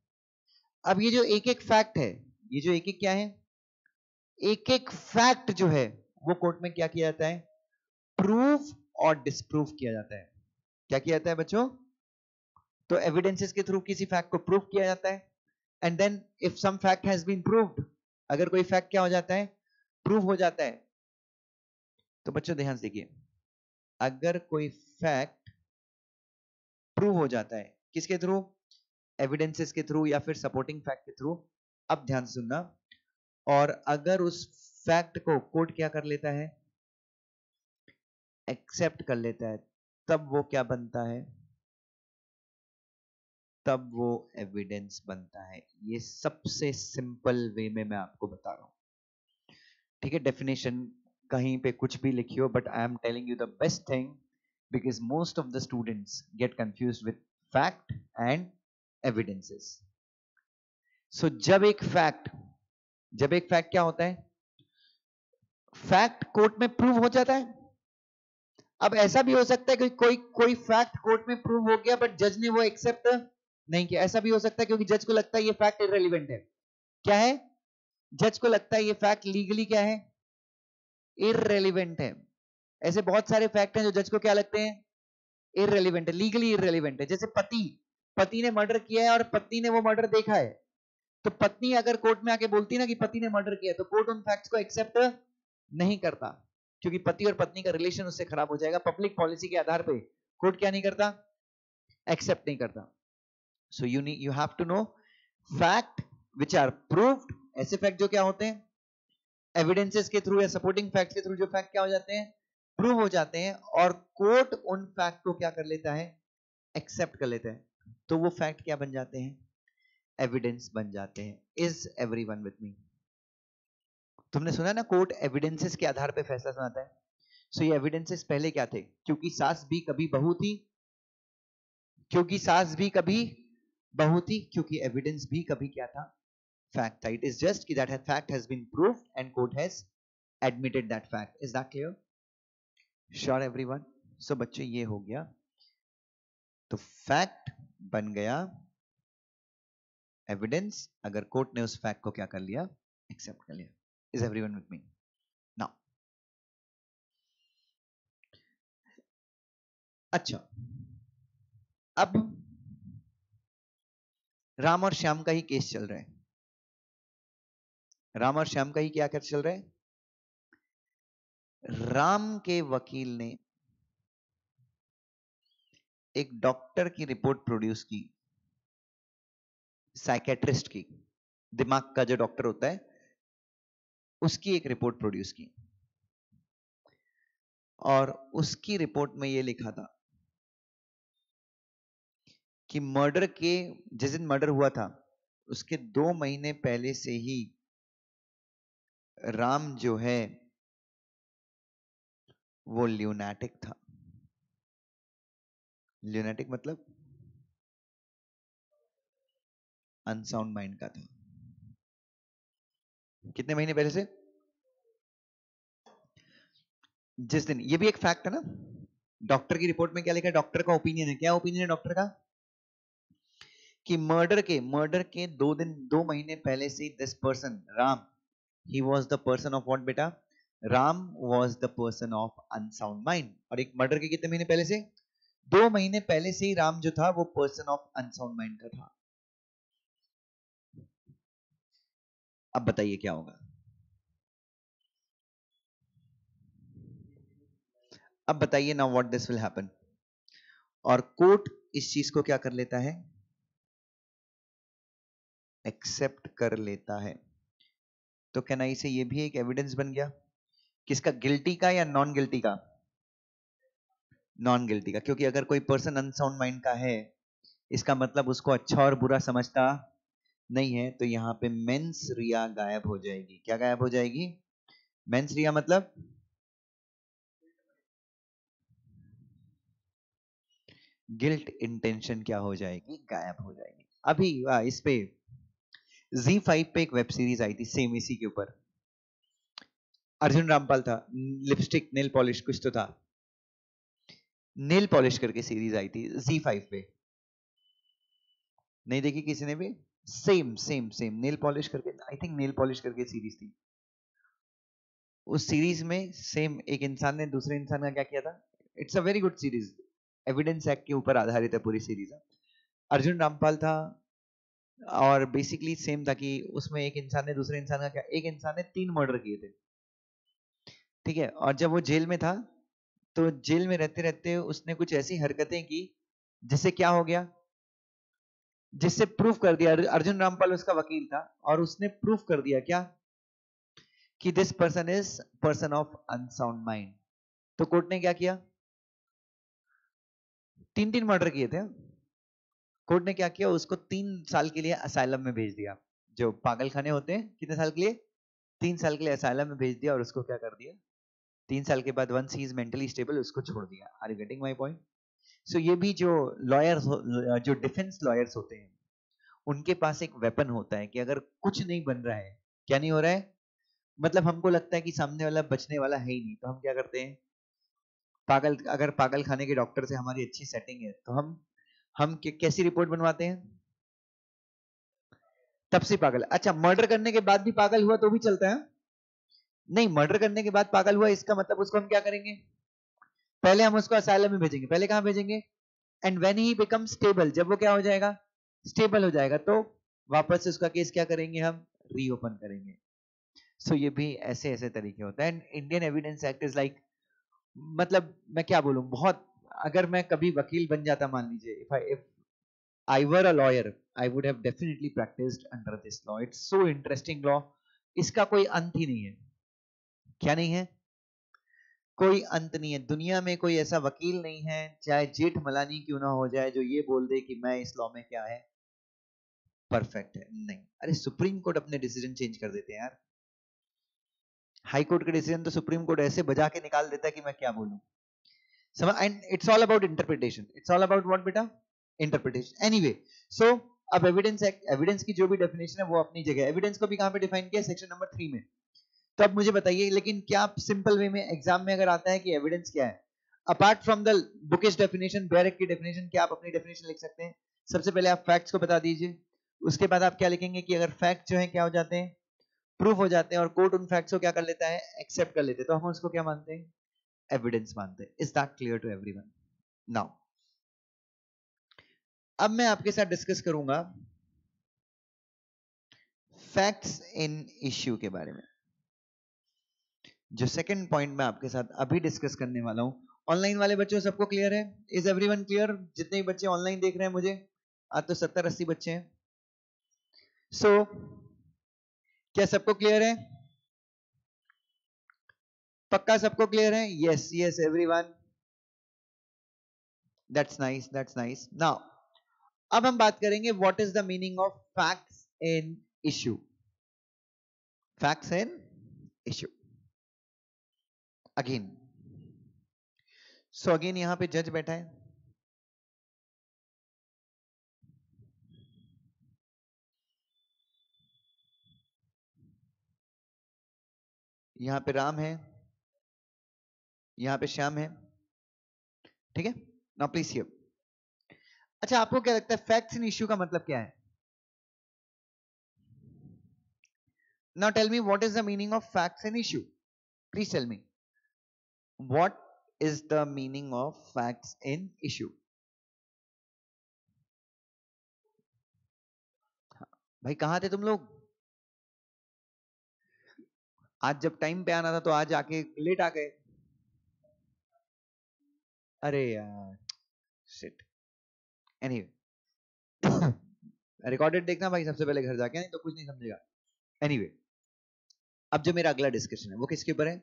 अब ये जो एक एक फैक्ट है, ये जो एक एक क्या है, एक एक फैक्ट जो है वो कोर्ट में क्या किया जाता है, प्रूफ और डिसप्रूफ किया जाता है। क्या किया जाता है बच्चों, तो एविडेंसेस के थ्रू किसी फैक्ट को प्रूफ किया जाता है। And then if some fact has been proved, अगर कोई फैक्ट क्या हो जाता है, प्रूव हो जाता है। तो बच्चों ध्यान से देखिए, अगर कोई फैक्ट प्रूव हो जाता है किसके थ्रू, एविडेंसेस के थ्रू या फिर सपोर्टिंग फैक्ट के थ्रू। अब ध्यान सुनना, और अगर उस फैक्ट को कोर्ट क्या कर लेता है, एक्सेप्ट कर लेता है, तब वो क्या बनता है, तब वो एविडेंस बनता है। ये सबसे सिंपल वे में मैं आपको बता रहा हूं, ठीक है। डेफिनेशन कहीं पे कुछ भी लिखी हो, but I am telling you the best thing, because most of the students get confused with fact and evidences. So जब एक फैक्ट क्या होता है, फैक्ट कोर्ट में प्रूव हो जाता है। अब ऐसा भी हो सकता है कि कोई फैक्ट कोर्ट में प्रूव हो गया बट जज ने वो एक्सेप्ट नहीं किया। ऐसा भी हो सकता है क्योंकि जज को लगता है ये फैक्ट इररिलेवेंट है। क्या है, जज को लगता है ये फैक्ट लीगली क्या है, इररिलेवेंट है। ऐसे बहुत सारे फैक्ट हैं जो जज को क्या लगते हैं, इररिलेवेंट है, लीगली इररिलेवेंट है। जैसे पति ने मर्डर किया है और पत्नी ने वो मर्डर देखा है, तो पत्नी अगर कोर्ट में आके बोलती ना कि पति ने मर्डर किया, तो कोर्ट उन फैक्ट्स को एक्सेप्ट नहीं करता, क्योंकि पति और पत्नी का रिलेशन उससे खराब हो जाएगा। पब्लिक पॉलिसी के आधार पे कोर्ट क्या नहीं करता, एक्सेप्ट नहीं करता। So you have to know fact which are proved, ऐसे फैक्ट जो क्या होते हैं, एविडेंसेस के थ्रू या सपोर्टिंग फैक्ट के थ्रू जो फैक्ट क्या हो जाते हैं, प्रूव हो जाते हैं, और कोर्ट उन फैक्ट को क्या कर लेता है, एक्सेप्ट कर लेता है। तो वो फैक्ट क्या बन जाते हैं, एविडेंस बन जाते हैं। इज एवरीवन विथ मी। तुमने सुना ना कोर्ट एविडेंसेस के आधार पे फैसला सुनाता है। सो ये एविडेंसेस पहले क्या थे, क्योंकि सास भी कभी बहू थी, क्योंकि सास भी कभी बहू थी, क्योंकि एविडेंस भी कभी क्या था, फैक्ट था। इट इज जस्ट कि that fact has been proved and court has admitted that fact. Is that clear, sure everyone. So बच्चे ये हो गया, तो फैक्ट बन गया एविडेंस अगर कोर्ट ने उस फैक्ट को क्या कर लिया, एक्सेप्ट कर लिया। Is everyone with me now. अच्छा, अब राम और श्याम का ही केस चल रहा है। राम और श्याम का ही क्या चल रहा है, राम के वकील ने एक डॉक्टर की रिपोर्ट प्रोड्यूस की, साइकेट्रिस्ट की, दिमाग का जो डॉक्टर होता है उसकी एक रिपोर्ट प्रोड्यूस की, और उसकी रिपोर्ट में यह लिखा था कि मर्डर के जिस दिन मर्डर हुआ था उसके 2 महीने पहले से ही राम जो है वो ल्यूनाटिक था। ल्यूनाटिक मतलब अनसाउंड माइंड का था। कितने महीने पहले से? जिस दिन, ये भी एक फैक्ट है ना। डॉक्टर की रिपोर्ट में क्या लिखा है? डॉक्टर का ओपिनियन है। क्या ओपिनियन है डॉक्टर का? कि मर्डर के 2 महीने पहले से this person Ram, he was the person of what बेटा? Ram was the person of unsound mind. और एक मर्डर के कितने महीने पहले से? 2 महीने पहले से ही राम जो था वो पर्सन ऑफ अनसाउंड माइंड का था। अब बताइए क्या होगा? अब बताइए ना व्हाट दिस विल हैपन। और कोर्ट इस चीज को क्या कर लेता है? एक्सेप्ट कर लेता है। तो क्या ना इसे ये भी एक एविडेंस बन गया? किसका? गिल्टी का या नॉन गिल्टी का? नॉन गिल्टी का। क्योंकि अगर कोई पर्सन अनसाउंड माइंड का है, इसका मतलब उसको अच्छा और बुरा समझता नहीं है, तो यहां पे मेंस रिया गायब हो जाएगी। क्या गायब हो जाएगी? मेंस रिया मतलब गिल्ट इंटेंशन क्या हो जाएगी? गायब हो जाएगी। अभी इस पे Z5 पे एक वेब सीरीज आई थी सेम इसी के ऊपर। अर्जुन रामपाल था, लिपस्टिक नेल पॉलिश कुछ तो था, नेल पॉलिश करके सीरीज आई थी Z5 पे। नहीं देखी किसी ने भी? Same same same nail polish करके, आई थिंक नेल पॉलिश करके सीरीज थी। उस सीरीज में सेम एक इंसान ने दूसरे इंसान का क्या किया था? It's a very good series, evidence act के ऊपर आधारित है पूरी सीरीज। अर्जुन रामपाल था और बेसिकली सेम था कि उसमें एक इंसान ने दूसरे इंसान का क्या, एक इंसान ने 3 मर्डर किए थे, ठीक है। और जब वो जेल में था तो जेल में रहते रहते उसने कुछ ऐसी हरकतें की जिससे क्या हो गया? जिससे प्रूफ कर दिया, अर्जुन रामपाल उसका वकील था और उसने प्रूफ कर दिया क्या? कि this person is person of unsound mind. तो कोर्ट ने क्या किया? 3 मर्डर किए थे। कोर्ट ने क्या किया? उसको 3 साल के लिए असाइलम में भेज दिया। जो पागल खाने होते हैं, कितने साल के लिए? 3 साल के लिए असाइलम में भेज दिया। और उसको क्या कर दिया? 3 साल के बाद once he is mentally stable उसको छोड़ दिया। Are you getting my point? So ये भी जो लॉयर्स, जो डिफेंस लॉयर्स होते हैं, उनके पास एक वेपन होता है कि अगर कुछ नहीं बन रहा है, क्या नहीं हो रहा है, मतलब हमको लगता है कि सामने वाला बचने वाला है ही नहीं, तो हम क्या करते हैं? अगर पागल खाने के डॉक्टर से हमारी अच्छी सेटिंग है तो हम कैसी रिपोर्ट बनवाते हैं? तब से पागल। अच्छा, मर्डर करने के बाद भी पागल हुआ तो भी चलता है? नहीं, मर्डर करने के बाद पागल हुआ इसका मतलब उसको हम क्या करेंगे? पहले हम उसको असाइलम में भेजेंगे। पहले कहां भेजेंगे? And when he become stable, जब वो क्या हो जाएगा? स्टेबल हो जाएगा, तो वापस से उसका केस क्या करेंगे? हम रीओपन करेंगे। सो ये भी ऐसे ऐसे तरीके होते हैं। Indian evidence act is like, मतलब मैं क्या बोलूं, बहुत, अगर मैं कभी वकील बन जाता, मान लीजिए, if I were a lawyer, I would have definitely practiced under this law. It's so interesting law. इसका कोई अंत ही नहीं है। क्या नहीं है? कोई अंत नहीं है। दुनिया में कोई ऐसा वकील नहीं है, चाहे जेठ मलानी क्यों ना हो जाए, जो ये बोल दे कि मैं इस लॉ में क्या है, परफेक्ट है। नहीं, अरे सुप्रीम कोर्ट अपने डिसीजन चेंज कर देते हैं यार। हाई कोर्ट के डिसीजन तो सुप्रीम कोर्ट ऐसे बजा के निकाल देता है कि मैं क्या बोलूं। समझ? And it's all about interpretation. It's all about what बेटा? इंटरप्रिटेशन। एनीवे, सो अब एविडेंस एक्ट, एविडेंस की जो भी डेफिनेशन है वो अपनी जगह। एविडेंस को भी कहां पे डिफाइन किया? सेक्शन नंबर 3 में। तो अब मुझे बताइए, लेकिन क्या आप सिंपल वे में एग्जाम में अगर आता है कि एविडेंस क्या है, apart from the bookish definition, barrack की डेफिनेशन, क्या आप अपनी डेफिनेशन लिख सकते हैं? सबसे पहले आप फैक्ट्स को बता दीजिए। उसके बाद आप क्या लिखेंगे कि अगर फैक्ट जो है क्या हो जाते हैं? प्रूफ हो जाते हैं। और कोर्ट उन फैक्ट्स को क्या कर लेता है? एक्सेप्ट कर लेते हैं। तो हम उसको क्या मानते हैं? एविडेंस मानते हैं। Is that clear to everyone? Now अब मैं आपके साथ डिस्कस करूंगा फैक्ट्स इन इश्यू के बारे में। जो सेकंड पॉइंट मैं आपके साथ अभी डिस्कस करने वाला हूं, ऑनलाइन वाले बच्चों सबको क्लियर है? Is everyone clear? जितने भी बच्चे ऑनलाइन देख रहे हैं मुझे, आज तो 70-80 बच्चे हैं। सो क्या सबको क्लियर है? पक्का सबको क्लियर है? Yes yes everyone, that's nice, that's nice. Now अब हम बात करेंगे what is the meaning of facts in issue, facts in issue. Again, so again यहां पे जज बैठा है, यहां पे राम है, यहां पे श्याम है, ठीक है। नाउ प्लीज हियर, अच्छा आपको क्या लगता है फैक्ट्स इन इश्यू का मतलब क्या है? Now tell me what is the meaning of facts in issue, please tell me what is the meaning of facts in issue. भाई कहां थे तुम लोग? आज जब टाइम पे आना था तो आज आके लेट आ गए। अरे यार शिट, एनीवे रिकॉर्डेड देखना भाई सबसे पहले घर जाके, नहीं तो कुछ नहीं समझेगा। एनीवे अब जो मेरा अगला डिस्कशन है वो किसके ऊपर है,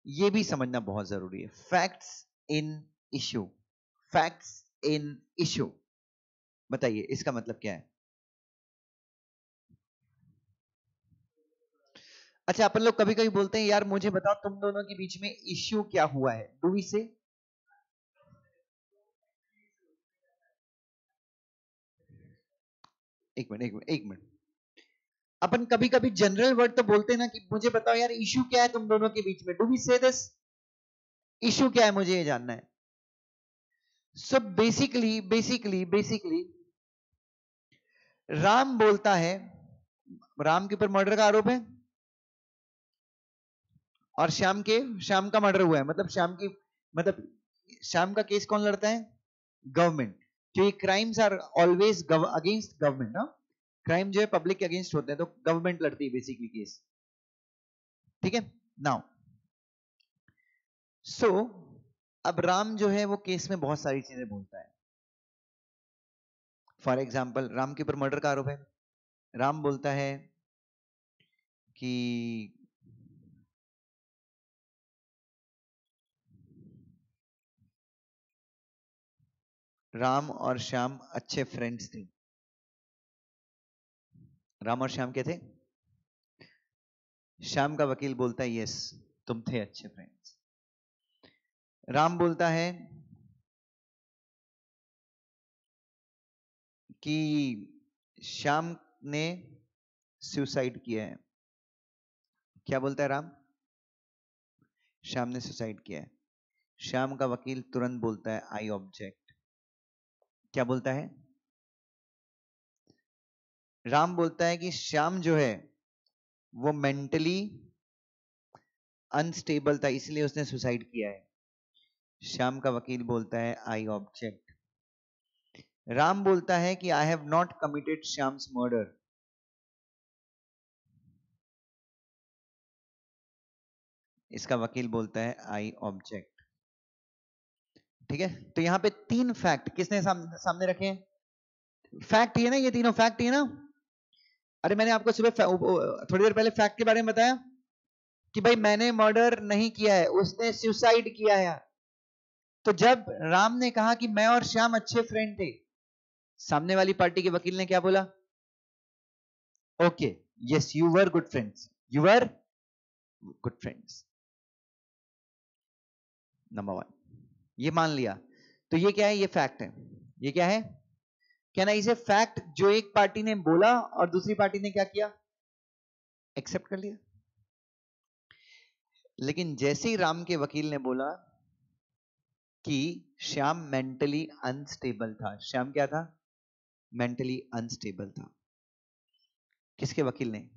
ये भी समझना बहुत जरूरी है। Facts in issue, facts in issue, बताइए इसका मतलब क्या है? अच्छा अपन लोग कभी कभी बोलते हैं यार मुझे बताओ तुम दोनों के बीच में इश्यू क्या हुआ है, डू वी से? एक मिनट, अपन कभी कभी जनरल वर्ड तो बोलते हैं ना कि मुझे बताओ यार इश्यू क्या है तुम दोनों के बीच में, डू वी से दिस? इश्यू क्या है मुझे ये जानना है। सो बेसिकली राम बोलता है, राम के ऊपर मर्डर का आरोप है और श्याम का मर्डर हुआ है, मतलब श्याम का केस कौन लड़ता है? गवर्नमेंट। जो ये crimes are always against government, ना क्राइम जो है पब्लिक के अगेंस्ट होते हैं तो गवर्नमेंट लड़ती है बेसिकली केस, ठीक है। नाउ सो अब राम जो है वो केस में बहुत सारी चीजें बोलता है। फॉर एग्जाम्पल राम के ऊपर मर्डर का आरोप है, राम बोलता है कि राम और श्याम अच्छे फ्रेंड्स थे। राम और श्याम क्या थे? श्याम का वकील बोलता है यस तुम थे अच्छे फ्रेंड्स। राम बोलता है कि श्याम ने सुसाइड किया है। क्या बोलता है राम? श्याम ने सुसाइड किया है। श्याम का वकील तुरंत बोलता है आई ऑब्जेक्ट। क्या बोलता है? राम बोलता है कि श्याम जो है वो मेंटली अनस्टेबल था इसलिए उसने सुसाइड किया है। श्याम का वकील बोलता है आई ऑब्जेक्ट। राम बोलता है कि आई have not committed Shyam's murder. इसका वकील बोलता है आई ऑब्जेक्ट, ठीक है। तो यहां पे तीन फैक्ट किसने सामने रखे हैं? फैक्ट ही है ना, ये तीनों फैक्ट ही है ना। अरे मैंने आपको सुबह थोड़ी देर पहले फैक्ट के बारे में बताया कि भाई मैंने मर्डर नहीं किया है, उसने सुसाइड किया है। तो जब राम ने कहा कि मैं और श्याम अच्छे फ्रेंड थे, सामने वाली पार्टी के वकील ने क्या बोला? Okay yes you were good friends, you were good friends, number one, ये मान लिया। तो ये क्या है? ये फैक्ट है। ये क्या है? क्या ना इसे फैक्ट जो एक पार्टी ने बोला और दूसरी पार्टी ने क्या किया? एक्सेप्ट कर लिया। लेकिन जैसे ही राम के वकील ने बोला कि श्याम मेंटली अनस्टेबल था, श्याम क्या था? मेंटली अनस्टेबल था। किसके वकील ने?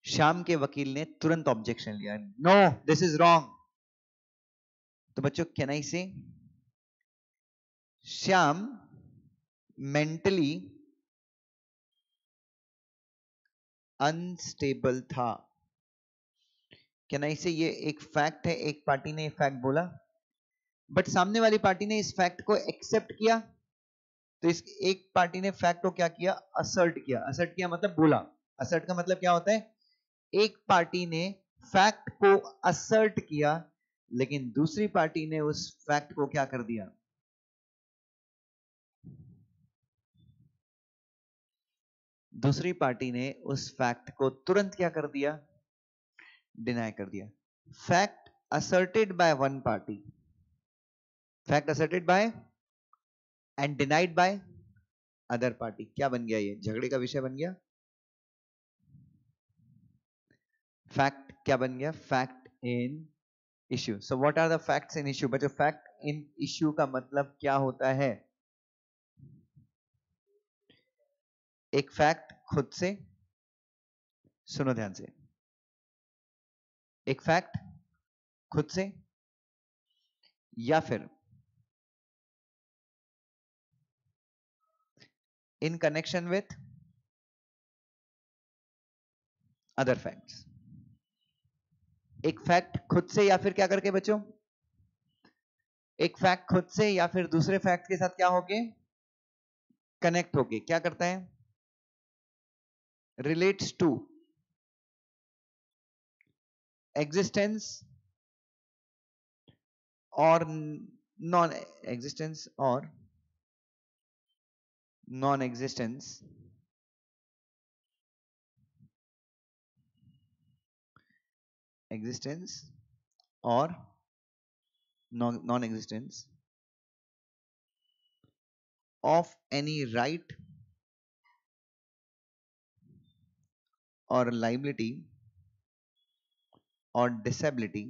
श्याम के वकील ने तुरंत ऑब्जेक्शन लिया, नो दिस इज रॉन्ग। तो बच्चों कैन आई से श्याम मेंटली अनस्टेबल था। कैन आई से ये एक फैक्ट है, एक पार्टी ने फैक्ट बोला बट सामने वाली पार्टी ने इस फैक्ट को एक्सेप्ट किया। तो इस एक पार्टी ने फैक्ट को क्या किया? असर्ट किया। असर्ट किया मतलब बोला। असर्ट का मतलब क्या होता है? एक पार्टी ने फैक्ट को असर्ट किया लेकिन दूसरी पार्टी ने उस फैक्ट को क्या कर दिया? दूसरी पार्टी ने उस फैक्ट को तुरंत क्या कर दिया, डिनाई कर दिया। Fact asserted by one party, fact asserted by and denied by other party, क्या बन गया, ये झगड़े का विषय बन गया। फैक्ट क्या बन गया, fact in issue. So what are the facts in issue बच्चों? फैक्ट इन इश्यू का मतलब क्या होता है? एक फैक्ट खुद से, सुनो ध्यान से, एक फैक्ट खुद से या फिर in connection with other facts. एक फैक्ट खुद से या फिर क्या करके बच्चों, एक फैक्ट खुद से या फिर दूसरे फैक्ट के साथ क्या होके, कनेक्ट होके क्या करता है, रिलेट्स टू एग्जिस्टेंस और नॉन एग्जिस्टेंस और नॉन एग्जिस्टेंस एग्जिस्टेंस और non existence of any right or liability or disability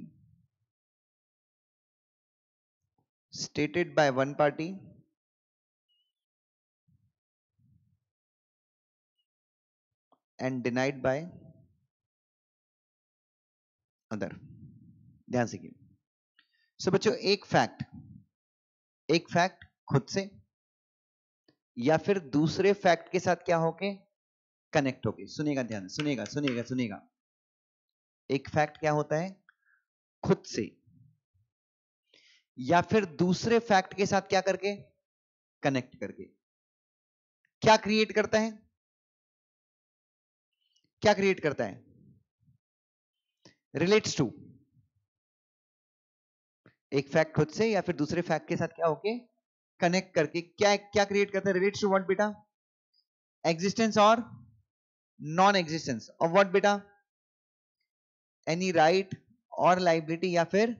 stated by one party and denied by other। ध्यान से सो बच्चों, एक फैक्ट खुद से या फिर दूसरे फैक्ट के साथ क्या होके, कनेक्ट होके, सुनिएगा ध्यान, सुनिएगा सुनिएगा सुनिएगा, एक फैक्ट क्या होता है, खुद से या फिर दूसरे फैक्ट के साथ क्या करके, कनेक्ट करके, क्या क्रिएट करता है, क्या क्रिएट करता है, रिलेट्स टू, एक फैक्ट खुद से या फिर दूसरे फैक्ट के साथ क्या होके, कनेक्ट करके क्या क्या क्रिएट करता है, रिलेट्स टू व्हाट बेटा, एग्जिस्टेंस और नॉन एग्जिस्टेंस ऑफ व्हाट बेटा, एनी राइट और लाइबिलिटी या फिर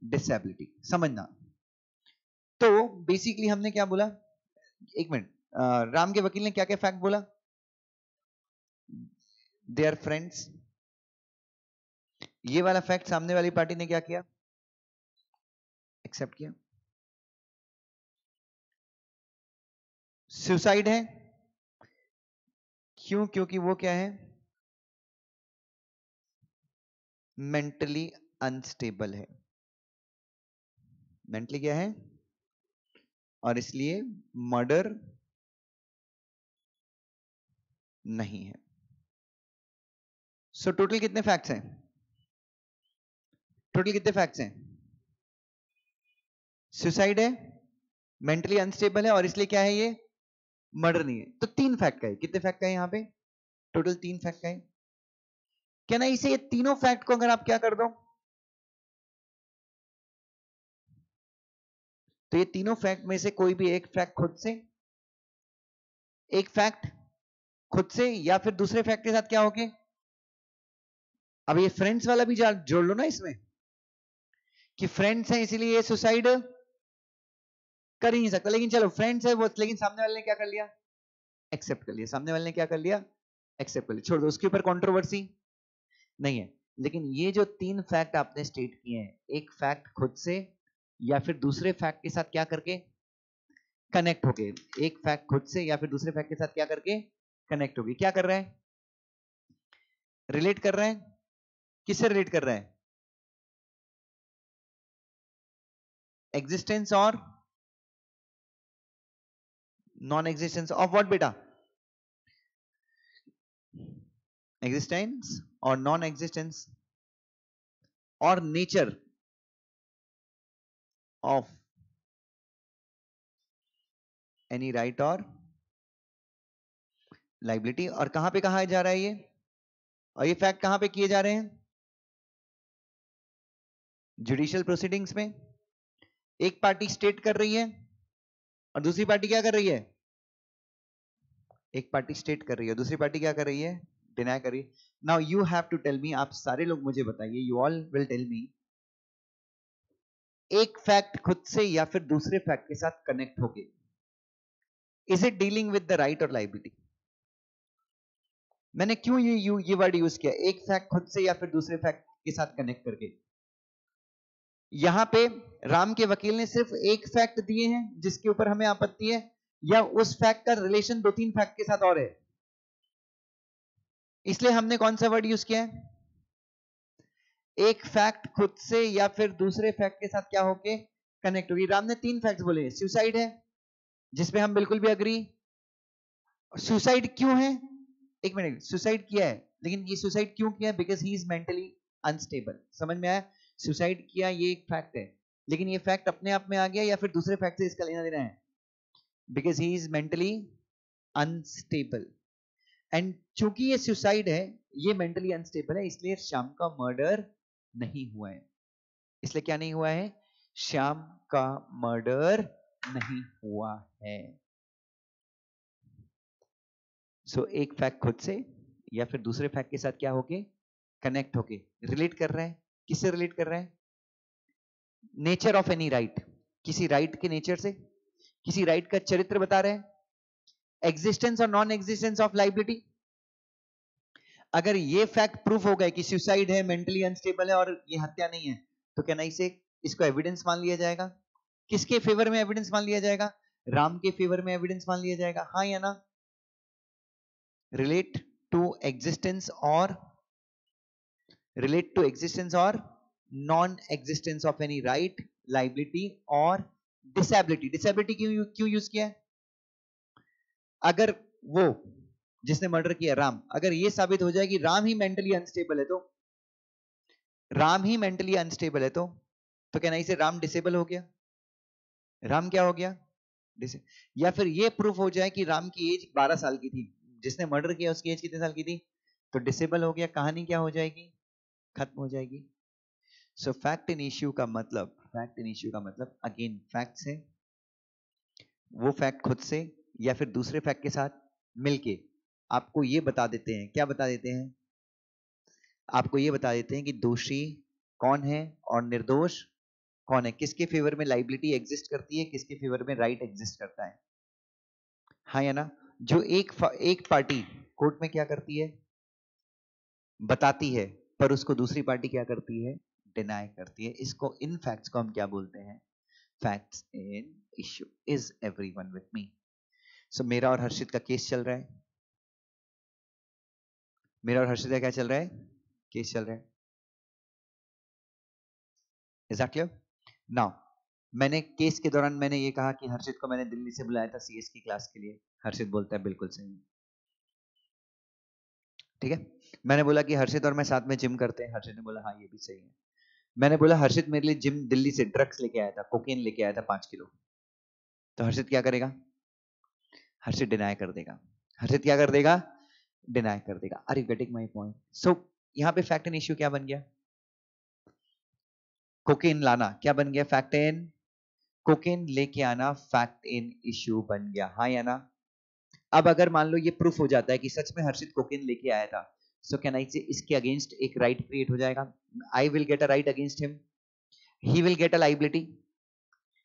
डिसेबिलिटी। समझना, तो बेसिकली हमने क्या बोला, एक मिनट, राम के वकील ने क्या क्या फैक्ट बोला, दे आर फ्रेंड्स, ये वाला फैक्ट सामने वाली पार्टी ने क्या किया, एक्सेप्ट किया। सुसाइड है, क्यों, क्योंकि वो क्या है, मेंटली अनस्टेबल है, मेंटली क्या है, और इसलिए मर्डर नहीं है। सो टोटल कितने फैक्ट्स हैं, टोटल कितने फैक्ट्स हैं, सुसाइड है, मेंटली अनस्टेबल है, और इसलिए क्या है, ये मर्डर नहीं है। तो 3 फैक्ट का है, कितने फैक्ट का है यहां पे, टोटल 3 फैक्ट का है। क्या ना इसे, ये तीनों फैक्ट को अगर आप क्या कर दो, तो ये तीनों फैक्ट में से कोई भी एक फैक्ट खुद से, एक फैक्ट खुद से या फिर दूसरे फैक्ट के साथ क्या होके, अब ये फ्रेंड्स वाला भी जोड़ लो ना इसमें, कि फ्रेंड्स हैं इसीलिए ये सुसाइड कर ही नहीं सकता, लेकिन चलो फ्रेंड्स है वो, लेकिन सामने वाले ने क्या कर लिया, एक्सेप्ट कर लिया, सामने वाले ने क्या कर लिया, एक्सेप्ट कर लिया, छोड़ दो, उसके ऊपर कंट्रोवर्सी नहीं है। लेकिन ये जो 3 फैक्ट आपने स्टेट किए हैं, एक फैक्ट खुद से या फिर दूसरे फैक्ट के साथ क्या करके, कनेक्ट होके, एक फैक्ट खुद से या फिर दूसरे फैक्ट के साथ क्या करके, कनेक्ट होगी, क्या कर रहे हैं, रिलेट कर रहे हैं, किससे रिलेट कर रहे हैं, एग्जिस्टेंस और नॉन एग्जिस्टेंस ऑफ व्हाट बेटा, एग्जिस्टेंस और नॉन एग्जिस्टेंस और नेचर ऑफ एनी राइट और लाइबिलिटी। और कहां पे कहा जा रहा है ये, और ये फैक्ट कहां पे किए जा रहे हैं, जुडिशियल प्रोसीडिंग्स में। एक पार्टी स्टेट कर रही है और दूसरी पार्टी क्या कर रही है, एक पार्टी स्टेट कर रही है, दूसरी पार्टी क्या कर रही है, डिनाई कर रही है। Now you have to tell me, आप सारे लोग मुझे बताइए, you all will tell me, एक फैक्ट खुद से या फिर दूसरे फैक्ट के साथ कनेक्ट होके, is it dealing with the right और लायबिलिटी? मैंने क्यों ये वर्ड यूज किया, एक फैक्ट खुद से या फिर दूसरे फैक्ट के साथ कनेक्ट करके? यहां पे राम के वकील ने सिर्फ एक फैक्ट दिए हैं जिसके ऊपर हमें आपत्ति है, या उस फैक्ट का रिलेशन 2-3 फैक्ट के साथ और है? इसलिए हमने कौन सा वर्ड यूज किया है, एक फैक्ट खुद से या फिर दूसरे फैक्ट के साथ क्या होके कनेक्ट होगी। राम ने 3 फैक्ट्स बोले, सुसाइड है जिसपे हम बिल्कुल भी अग्री। सुसाइड क्यों है, एक मिनट, सुसाइड किया है, लेकिन ये सुसाइड क्यों किया है, because he is mentally unstable. समझ में आया, सुसाइड किया ये एक फैक्ट है, लेकिन ये फैक्ट अपने आप में आ गया या फिर दूसरे फैक्ट से इसका लेना देना है, because he is mentally unstable. And चूंकि ये सुसाइड है, ये मेंटली अनस्टेबल है, इसलिए श्याम का मर्डर नहीं हुआ है। इसलिए क्या नहीं हुआ है, श्याम का मर्डर नहीं हुआ है। सो एक फैक्ट खुद से या फिर दूसरे फैक्ट के साथ क्या होके कनेक्ट होके रिलेट कर रहा है। किससे रिलेट कर रहा है, नेचर ऑफ एनी राइट, किसी राइट के नेचर से, किसी राइट का चरित्र बता रहे हैं, एग्जिस्टेंस और नॉन एग्जिस्टेंस ऑफ लायबिलिटी। अगर ये फैक्ट प्रूफ हो गए कि सुसाइड है, मेंटली अनस्टेबल है और ये हत्या नहीं है, तो क्या नहीं से इसको एविडेंस मान लिया जाएगा? किसके फेवर में एविडेंस मान लिया जाएगा, राम के फेवर में एविडेंस मान लिया जाएगा, हाँ या ना? रिलेट टू एग्जिस्टेंस और non existence of any right, liability और डिसेबिलिटी। डिसेबिलिटी क्यों यूज किया है? अगर वो जिसने मर्डर किया राम, अगर ये साबित हो जाए कि राम ही मेंटली अनस्टेबल है, तो क्या नहीं से राम डिसेबल हो गया, राम क्या हो गया, या फिर ये प्रूफ हो जाए कि राम की एज 12 साल की थी, जिसने मर्डर किया उसकी एज कितने साल की थी, तो डिसेबल हो गया, कहानी क्या हो जाएगी, खत्म हो जाएगी। सो फैक्ट इन इश्यू का मतलब, अगेन फैक्ट से, वो फैक्ट खुद से या फिर दूसरे फैक्ट के साथ मिलके आपको ये बता देते हैं, क्या बता देते हैं, आपको ये बता देते हैं कि दोषी कौन है और निर्दोष कौन है, किसके फेवर में लायबिलिटी एग्जिस्ट करती है, किसके फेवर में राइट एग्जिस्ट करता है, हाँ या ना? जो एक पार्टी कोर्ट में क्या करती है, बताती है, पर उसको दूसरी पार्टी क्या करती है, डिनाई करती है। इसको, इन फैक्ट्स को हम क्या बोलते हैं, facts in issue. Is everyone with me? So मेरा और हर्षित का केस चल रहा है, मेरा और हर्षित का क्या चल रहा है, केस चल रहा है। Is that clear? नाउ मैंने केस के दौरान मैंने ये कहा कि हर्षित को मैंने दिल्ली से बुलाया था सीएस की क्लास के लिए। हर्षित बोलता है बिल्कुल सही, ठीक है। मैंने बोला कि हर्षित और मैं साथ में जिम करते हैं, हर्षित ने बोला हाँ ये भी सही है। मैंने बोला हर्षित मेरे लिए जिम दिल्ली से ड्रग्स लेके आया था, कोकेन लेके आया था 5 किलो, तो हर्षित क्या करेगा, हर्षित डिनाई कर देगा। हर्षित क्या कर देगा, डिनाई कर देगा। Are you getting my point? So यहाँ पे फैक्ट एंड इश्यू क्या बन गया, कोकेन लाना क्या बन गया, फैक्ट एंड, कोकेन लेके आना फैक्ट इन इश्यू बन गया, हाँ या ना? अब अगर मान लो ये प्रूफ हो जाता है कि सच में हर्षित कोकेन लेके आया था, सो कैन आई से इसके अगेंस्ट एक राइट क्रिएट हो जाएगा, I will get a right against him, he will get a liability,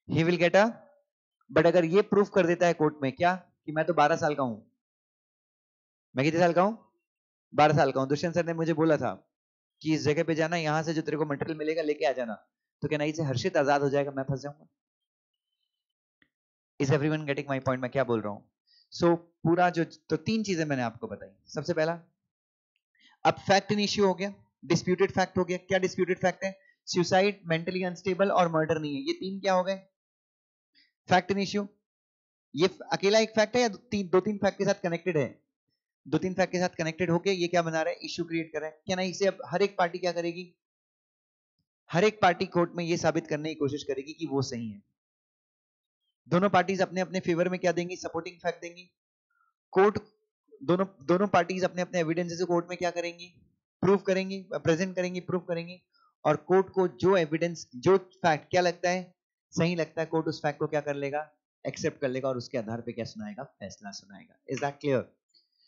he will get a, but अगर ये प्रूफ कर देता है कोर्ट में क्या, कि मैं तो 12 साल का हूं, मैं कितने साल का हूं, 12 साल का हूं, दुष्यंत सर ने मुझे बोला था कि इस जगह पे जाना, यहां से जो तेरे को मटेरियल मिलेगा लेके आ जाना, तो क्या नहीं से हर्षित आजाद हो जाएगा, मैं फंस जाऊंगा। Is everyone getting my point, मैं क्या बोल रहा हूं? सो पूरा जो, तो 3 चीजें मैंने आपको बताई। सबसे पहला, अब फैक्ट इन इश्यू हो गया, डिस्प्यूटेड फैक्ट हो गया। क्या डिस्प्यूटेड फैक्ट है, सुसाइड, मेंटली अनस्टेबल और मर्डर नहीं है, ये 3 क्या हो गए, फैक्ट इन इश्यू। ये अकेला एक फैक्ट है या 2-3 फैक्ट के साथ कनेक्टेड है, 2-3 फैक्ट के साथ कनेक्टेड होके ये क्या बना रहा है, इश्यू क्रिएट कर रहा है। क्या नहीं इसे अब हर एक पार्टी क्या करेगी, हर एक पार्टी कोर्ट में ये साबित करने की कोशिश करेगी कि वो सही है। दोनों पार्टीज अपने अपने फेवर में क्या देंगी, सपोर्टिंग फैक्ट देंगी। कोर्ट, दोनों पार्टीज अपने अपने एविडेंसेस कोर्ट में क्या करेंगी, प्रूफ करेंगी, प्रेजेंट करेंगी, प्रूफ करेंगी। और कोर्ट को जो एविडेंस, जो फैक्ट क्या लगता है सही लगता है, कोर्ट उस फैक्ट को क्या कर लेगा, एक्सेप्ट कर लेगा और उसके आधार पे क्या सुनाएगा, फैसला सुनाएगा। Is that clear?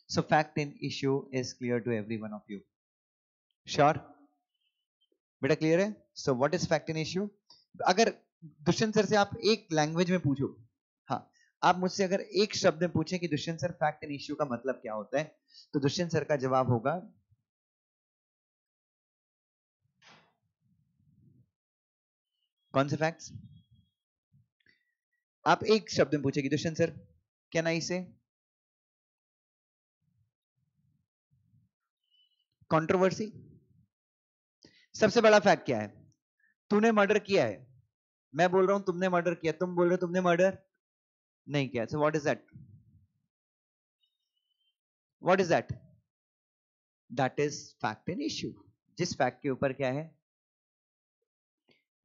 So fact in issue is clear to every one of you? Sure बेटा, क्लियर है? So what is fact in issue? अगर दुष्यंत सर से आप एक लैंग्वेज में पूछो, हाँ, आप मुझसे अगर एक शब्द में पूछें कि Dushyant sir fact in issue का मतलब क्या होता है, तो दुष्यंत सर का जवाब होगा कौन से फैक्ट्स? आप एक शब्द में पूछेगी दुष्यंत सर, कैन आई से कंट्रोवर्सी? सबसे बड़ा फैक्ट क्या है? तूने मर्डर किया है, मैं बोल रहा हूं तुमने मर्डर किया, तुम बोल रहे हो तुमने मर्डर नहीं किया। सो what is that? What is that? That is fact in issue. जिस फैक्ट के ऊपर क्या है,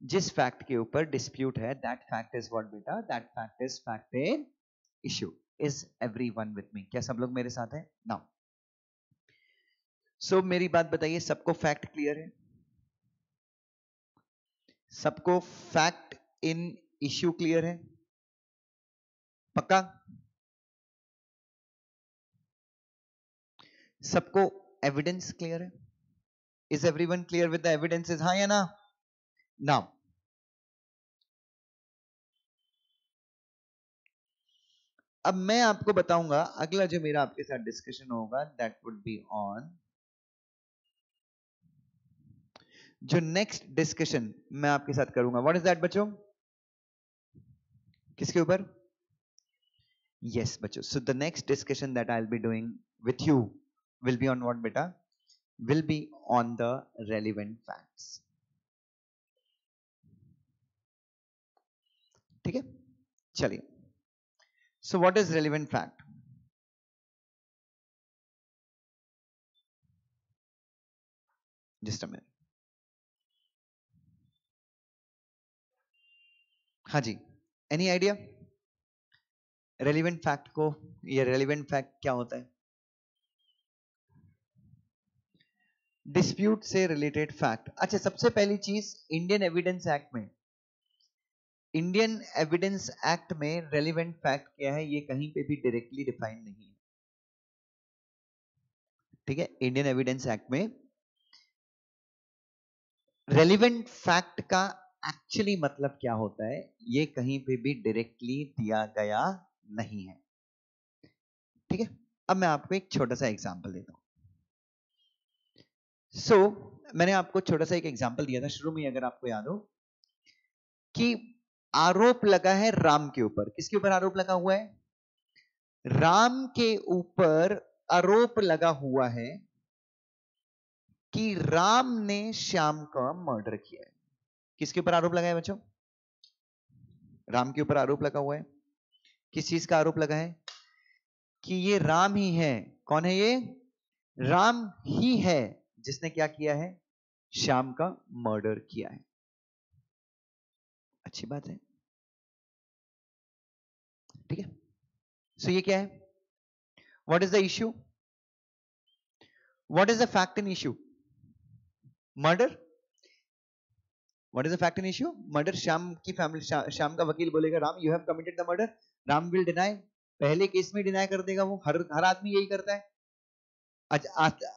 जिस फैक्ट के ऊपर डिस्प्यूट है, दैट फैक्ट इज व्हाट बेटा? That fact is fact in issue. Is everyone with me? क्या सब लोग मेरे साथ हैं? नाउ सो मेरी बात बताइए, सबको फैक्ट क्लियर है? सबको फैक्ट इन इश्यू क्लियर है? पक्का? सबको एविडेंस क्लियर है? Is everyone clear with the evidences? हाँ या ना? नाउ अब मैं आपको बताऊंगा, अगला जो मेरा आपके साथ डिस्कशन होगा दैट वुड बी ऑन, जो नेक्स्ट डिस्कशन मैं आपके साथ करूंगा, व्हाट इज दैट बच्चों? किसके ऊपर? यस बच्चों, so the next discussion that I will be doing with you will be on what बेटा? Will be on the relevant facts. ठीक है, चलिए। So what is relevant fact? Just a minute. हाँ जी, एनी आइडिया रेलिवेंट फैक्ट को? ये relevant fact क्या होता है? डिस्प्यूट से रिलेटेड फैक्ट। अच्छा, सबसे पहली चीज, इंडियन एविडेंस एक्ट में, इंडियन एविडेंस एक्ट में रेलिवेंट फैक्ट क्या है, ये कहीं पे भी डायरेक्टली डिफाइन नहीं है। ठीक है, इंडियन एविडेंस एक्ट में रेलिवेंट फैक्ट का एक्चुअली मतलब क्या होता है, ये कहीं पे भी डायरेक्टली दिया गया नहीं है। ठीक है, अब मैं आपको एक छोटा सा एग्जांपल देता हूं। सो मैंने आपको छोटा सा एक एग्जांपल दिया था शुरू में, अगर आपको याद हो, कि आरोप लगा है राम के ऊपर। किसके ऊपर आरोप लगा हुआ है? राम के ऊपर आरोप लगा हुआ है कि राम ने श्याम का मर्डर किया है। किसके ऊपर आरोप लगा है बच्चों? राम के ऊपर आरोप लगा हुआ है। किस चीज का आरोप लगा है? कि ये राम ही है। कौन है ये? राम ही है जिसने क्या किया है? श्याम का मर्डर किया है। अच्छी बात है, ठीक है। सो ये क्या है? What is the issue? What is the fact in issue? Murder. What is the fact in issue? Murder. Shyam की फैमिली, श्याम का वकील बोलेगा Ram you have committed the murder. Ram will deny, पहले केस में डिनाई कर देगा वो। हर आदमी यही करता है।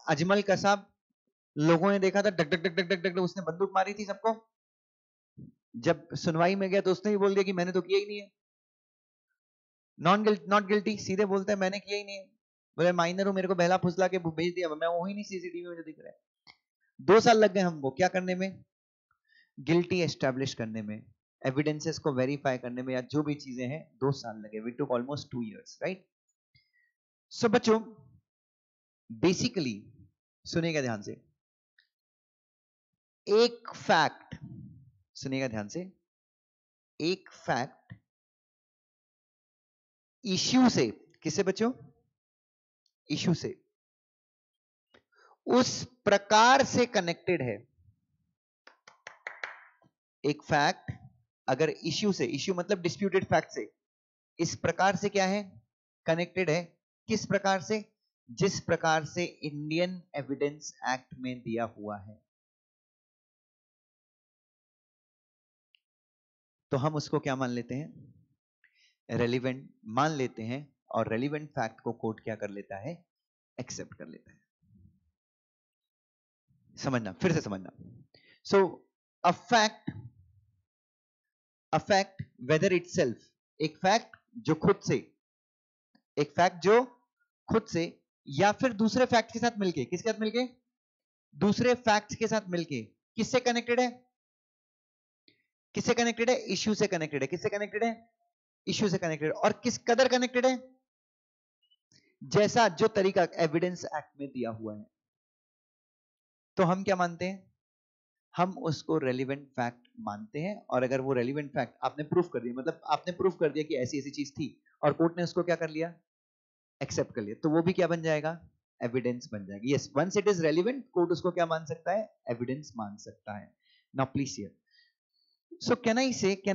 अजमल कसाब, लोगों ने देखा था, duck duck duck duck duck duck, उसने बंदूक मारी थी सबको। जब सुनवाई में गया तो उसने ही बोल दिया कि मैंने तो किया ही नहीं है, नॉट गिल्टी, सीधे बोलता है मैंने किया ही नहीं है। बोले माइनर हूं, मेरे को बहला फुसला के भेज दिया, मैं वो ही नहीं सीसीटीवी में जो दिख रहा है। 2 साल लग गए हमको क्या करने में? गिल्टी एस्टेब्लिश करने में, एविडेंसेस को वेरीफाई करने में, या जो भी चीजें हैं, 2 साल लगे। We took almost 2 years, right? So बच्चों, बेसिकली सुनिएगा ध्यान से, एक फैक्ट, सुनिएगा ध्यान से, एक फैक्ट इश्यू से, किससे बच्चों? इश्यू से, उस प्रकार से कनेक्टेड है। एक फैक्ट अगर इश्यू से, इश्यू मतलब डिस्प्यूटेड फैक्ट से, इस प्रकार से क्या है? कनेक्टेड है। किस प्रकार से? जिस प्रकार से इंडियन एविडेंस एक्ट में दिया हुआ है, तो हम उसको क्या मान लेते हैं? रेलिवेंट मान लेते हैं और रेलिवेंट फैक्ट को कोर्ट क्या कर लेता है, एक्सेप्ट कर लेता है। समझना, फिर से समझना। सो अ फैक्ट वेदर इटसेल्फ, एक फैक्ट जो खुद से, एक फैक्ट जो खुद से या फिर दूसरे फैक्ट के साथ मिलके, किसके साथ मिलके, दूसरे फैक्ट्स के साथ मिलके किससे कनेक्टेड है, किससे कनेक्टेड है, इश्यू से कनेक्टेड है। किससे कनेक्टेड है, इश्यू से कनेक्टेड। और किस कदर कनेक्टेड है, जैसा जो तरीका एविडेंस एक्ट में दिया हुआ है। तो हम क्या मानते हैं, हम उसको रेलिवेंट फैक्ट मानते हैं। और अगर वो रेलिवेंट फैक्ट आपने प्रूफ कर दिया, मतलब आपने प्रूफ कर दिया कि ऐसी ऐसी चीज थी और कोर्ट ने उसको क्या कर लिया, एक्सेप्ट कर लिया, तो वो भी क्या बन जाएगा, एविडेंस बन जाएगी। Yes, once it is relevant, court उसको क्या मान सकता है, एविडेंस मान सकता है। Now please hear, so can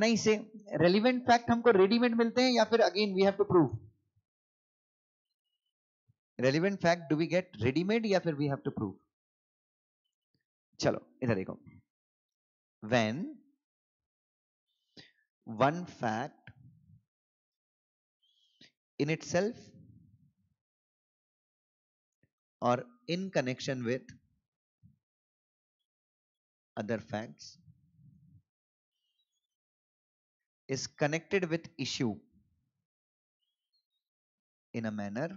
I say relevant fact हमको रेडीमेड मिलते हैं या फिर again we have to prove, relevant fact do we get readymade या फिर वी हैव टू प्रूव। चलो इधर देखो, when one fact in itself or in connection with other facts is connected with issue in a manner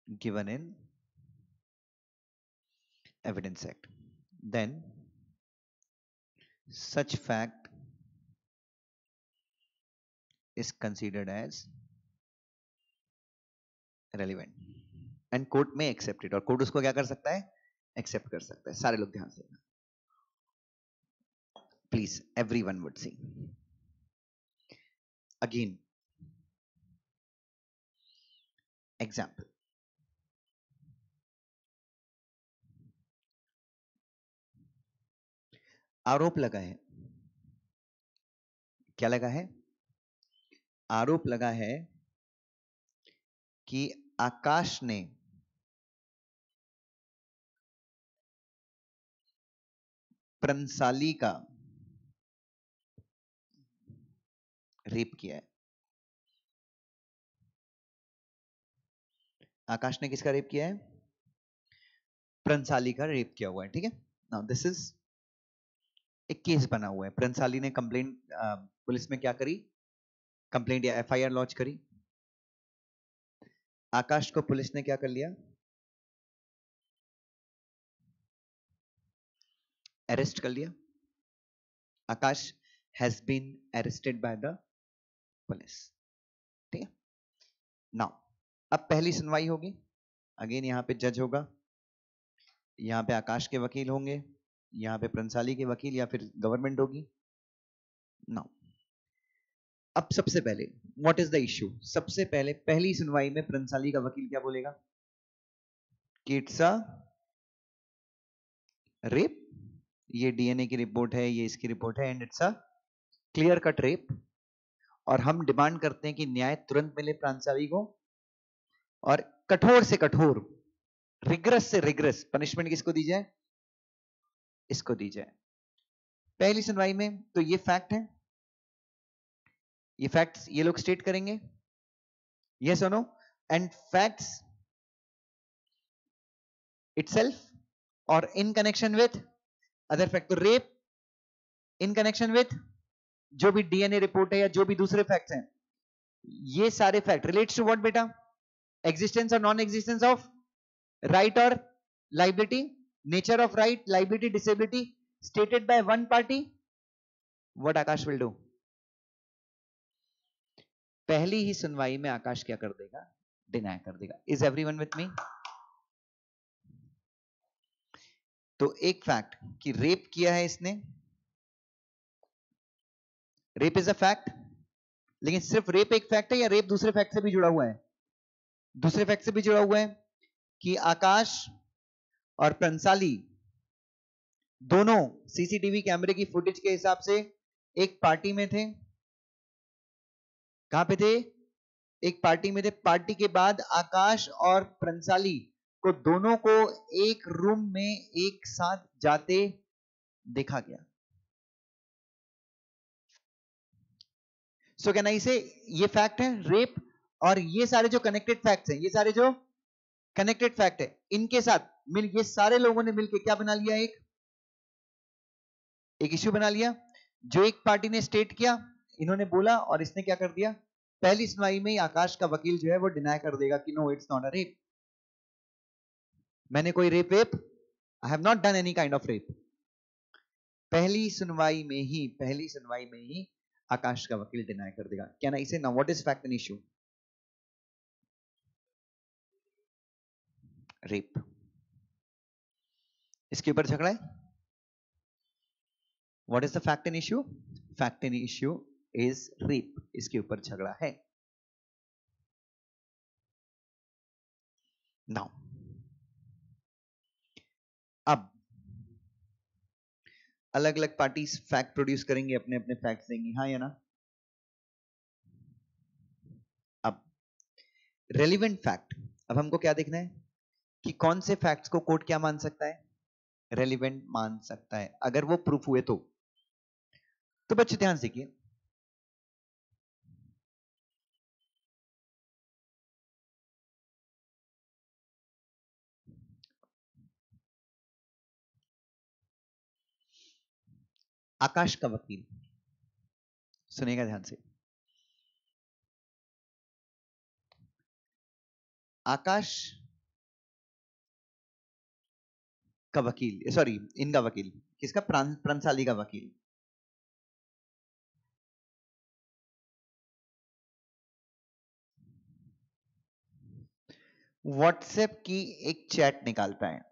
given in Evidence Act, then such fact is considered as relevant and court may accept it। और court उसको क्या कर सकता है, accept कर सकता है। सारे लोग ध्यान से, please everyone would see again example. आरोप लगा है, क्या लगा है, आरोप लगा है कि आकाश ने प्रंसाली का रेप किया है। आकाश ने किसका रेप किया है, प्रंसाली का रेप किया हुआ है। ठीक है, नाउ दिस इज एक केस बना हुआ है। प्रंसाली ने कंप्लेंट पुलिस में क्या करी, कंप्लेंट या एफआईआर लॉन्च करी। आकाश को पुलिस ने क्या कर लिया, अरेस्ट कर लिया। Akash has been arrested by the police. ठीक है, नाउ अब पहली सुनवाई होगी, अगेन यहां पे जज होगा, यहां पे आकाश के वकील होंगे, यहां पे प्रंसाली के वकील या फिर गवर्नमेंट होगी। नाउ अब सबसे पहले व्हाट इज द इश्यू, सबसे पहले पहली सुनवाई में प्रंसाली का वकील क्या बोलेगा कि इट्स अ रेप, ये डीएनए की रिपोर्ट है, ये इसकी रिपोर्ट है, and it's a clear cut rape. और हम डिमांड करते हैं कि न्याय तुरंत मिले प्रंसाली को, और कठोर से कठोर, रिग्रेस से रिग्रेस पनिशमेंट किसको दी जाए, इसको दी जाए। पहली सुनवाई में तो ये फैक्ट है, ये फैक्ट्स ये लोग स्टेट करेंगे, यस और नो, एंड फैक्ट्स इटसेल्फ और in connection with other fact. तो रेप इन कनेक्शन विथ जो भी डीएनए रिपोर्ट है या जो भी दूसरे फैक्ट्स हैं, ये सारे फैक्ट रिलेट्स टू व्हाट बेटा, एग्जिस्टेंस और नॉन एग्जिस्टेंस ऑफ राइट और liability, nature of right, liability, disability stated by one party. What Akash will do, पहली ही सुनवाई में आकाश क्या कर देगा, डिनाई कर देगा। इज एवरीवन विथ मी। तो एक फैक्ट कि रेप किया है इसने, रेप इज अ फैक्ट, लेकिन सिर्फ रेप एक फैक्ट है या रेप दूसरे फैक्ट से भी जुड़ा हुआ है, दूसरे फैक्ट से भी जुड़ा हुआ है कि आकाश और प्रंसाली दोनों सीसीटीवी कैमरे की फुटेज के हिसाब से एक पार्टी में थे। कहां पे थे, एक पार्टी में थे। पार्टी के बाद आकाश और प्रंसाली को दोनों को एक रूम में एक साथ जाते देखा गया। सो कैन आई से ये फैक्ट है रेप, और ये सारे जो कनेक्टेड फैक्ट्स हैं, ये सारे जो कनेक्टेड फैक्ट है, इनके साथ ये सारे लोगों ने मिलकर क्या बना लिया, एक इश्यू बना लिया। जो एक पार्टी ने स्टेट किया, इन्होंने बोला, और इसने क्या कर दिया, पहली सुनवाई में ही आकाश का वकील जो है वो डिनाई कर देगा कि no it's not a rape, मैंने कोई rape I have not done any kind of rape. पहली सुनवाई में ही आकाश का वकील डिनाई कर देगा। कैन आई से now what is fact and issue? Rape. इसके ऊपर झगड़ा है। What is the fact and issue? Fact and issue is rape, इसके ऊपर झगड़ा है। नाउ अब अलग अलग पार्टीज फैक्ट प्रोड्यूस करेंगे, अपने अपने फैक्ट्स देंगी, हाँ या ना। अब रेलिवेंट फैक्ट, अब हमको क्या देखना है कि कौन से फैक्ट्स को कोर्ट क्या मान सकता है, रेलिवेंट मान सकता है, अगर वो प्रूफ हुए तो बच्चे ध्यान से देखिए। आकाश का वकील, सुनेगा ध्यान से, आकाश का वकील, सॉरी इनका वकील, किसका, प्रंसाली का वकील, व्हाट्सएप की एक चैट निकालता है।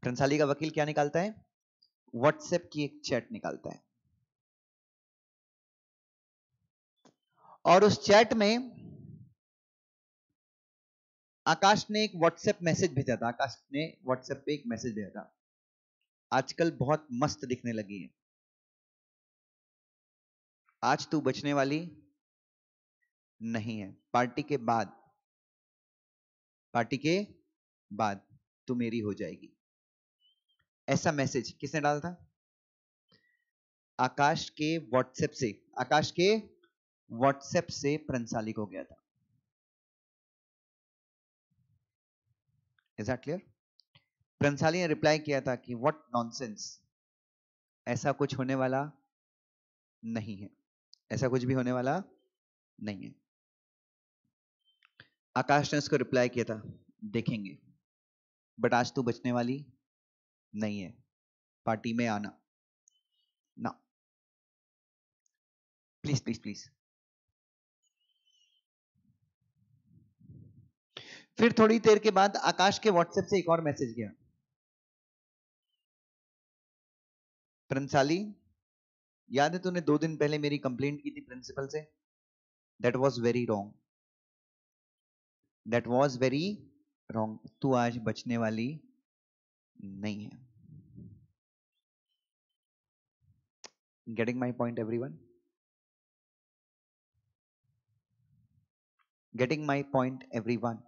प्रंसाली का वकील क्या निकालता है? व्हाट्सएप की एक चैट निकालता है, और उस चैट में आकाश ने एक व्हाट्सएप मैसेज भेजा था, आकाश ने व्हाट्सएप पे एक मैसेज भेजा था, आजकल बहुत मस्त दिखने लगी है, आज तू बचने वाली नहीं है, पार्टी के बाद तू मेरी हो जाएगी। ऐसा मैसेज किसने डाला था? आकाश के व्हाट्सएप से प्रंसाली को गया था। Is that clear? प्रंसाली ने रिप्लाई किया था कि व्हाट नॉनसेंस, ऐसा कुछ होने वाला नहीं है, ऐसा कुछ भी होने वाला नहीं है। आकाश ने उसको रिप्लाई किया था, देखेंगे, बट आज तू बचने वाली नहीं है, पार्टी में आना ना, प्लीज प्लीज प्लीज। फिर थोड़ी देर के बाद आकाश के व्हाट्सएप से एक और मैसेज गया, प्रंसाली, याद है तूने 2 दिन पहले मेरी कंप्लेंट की थी प्रिंसिपल से, दैट वॉज वेरी रॉन्ग, तू आज बचने वाली नहीं है। Getting my point everyone? Getting my point everyone?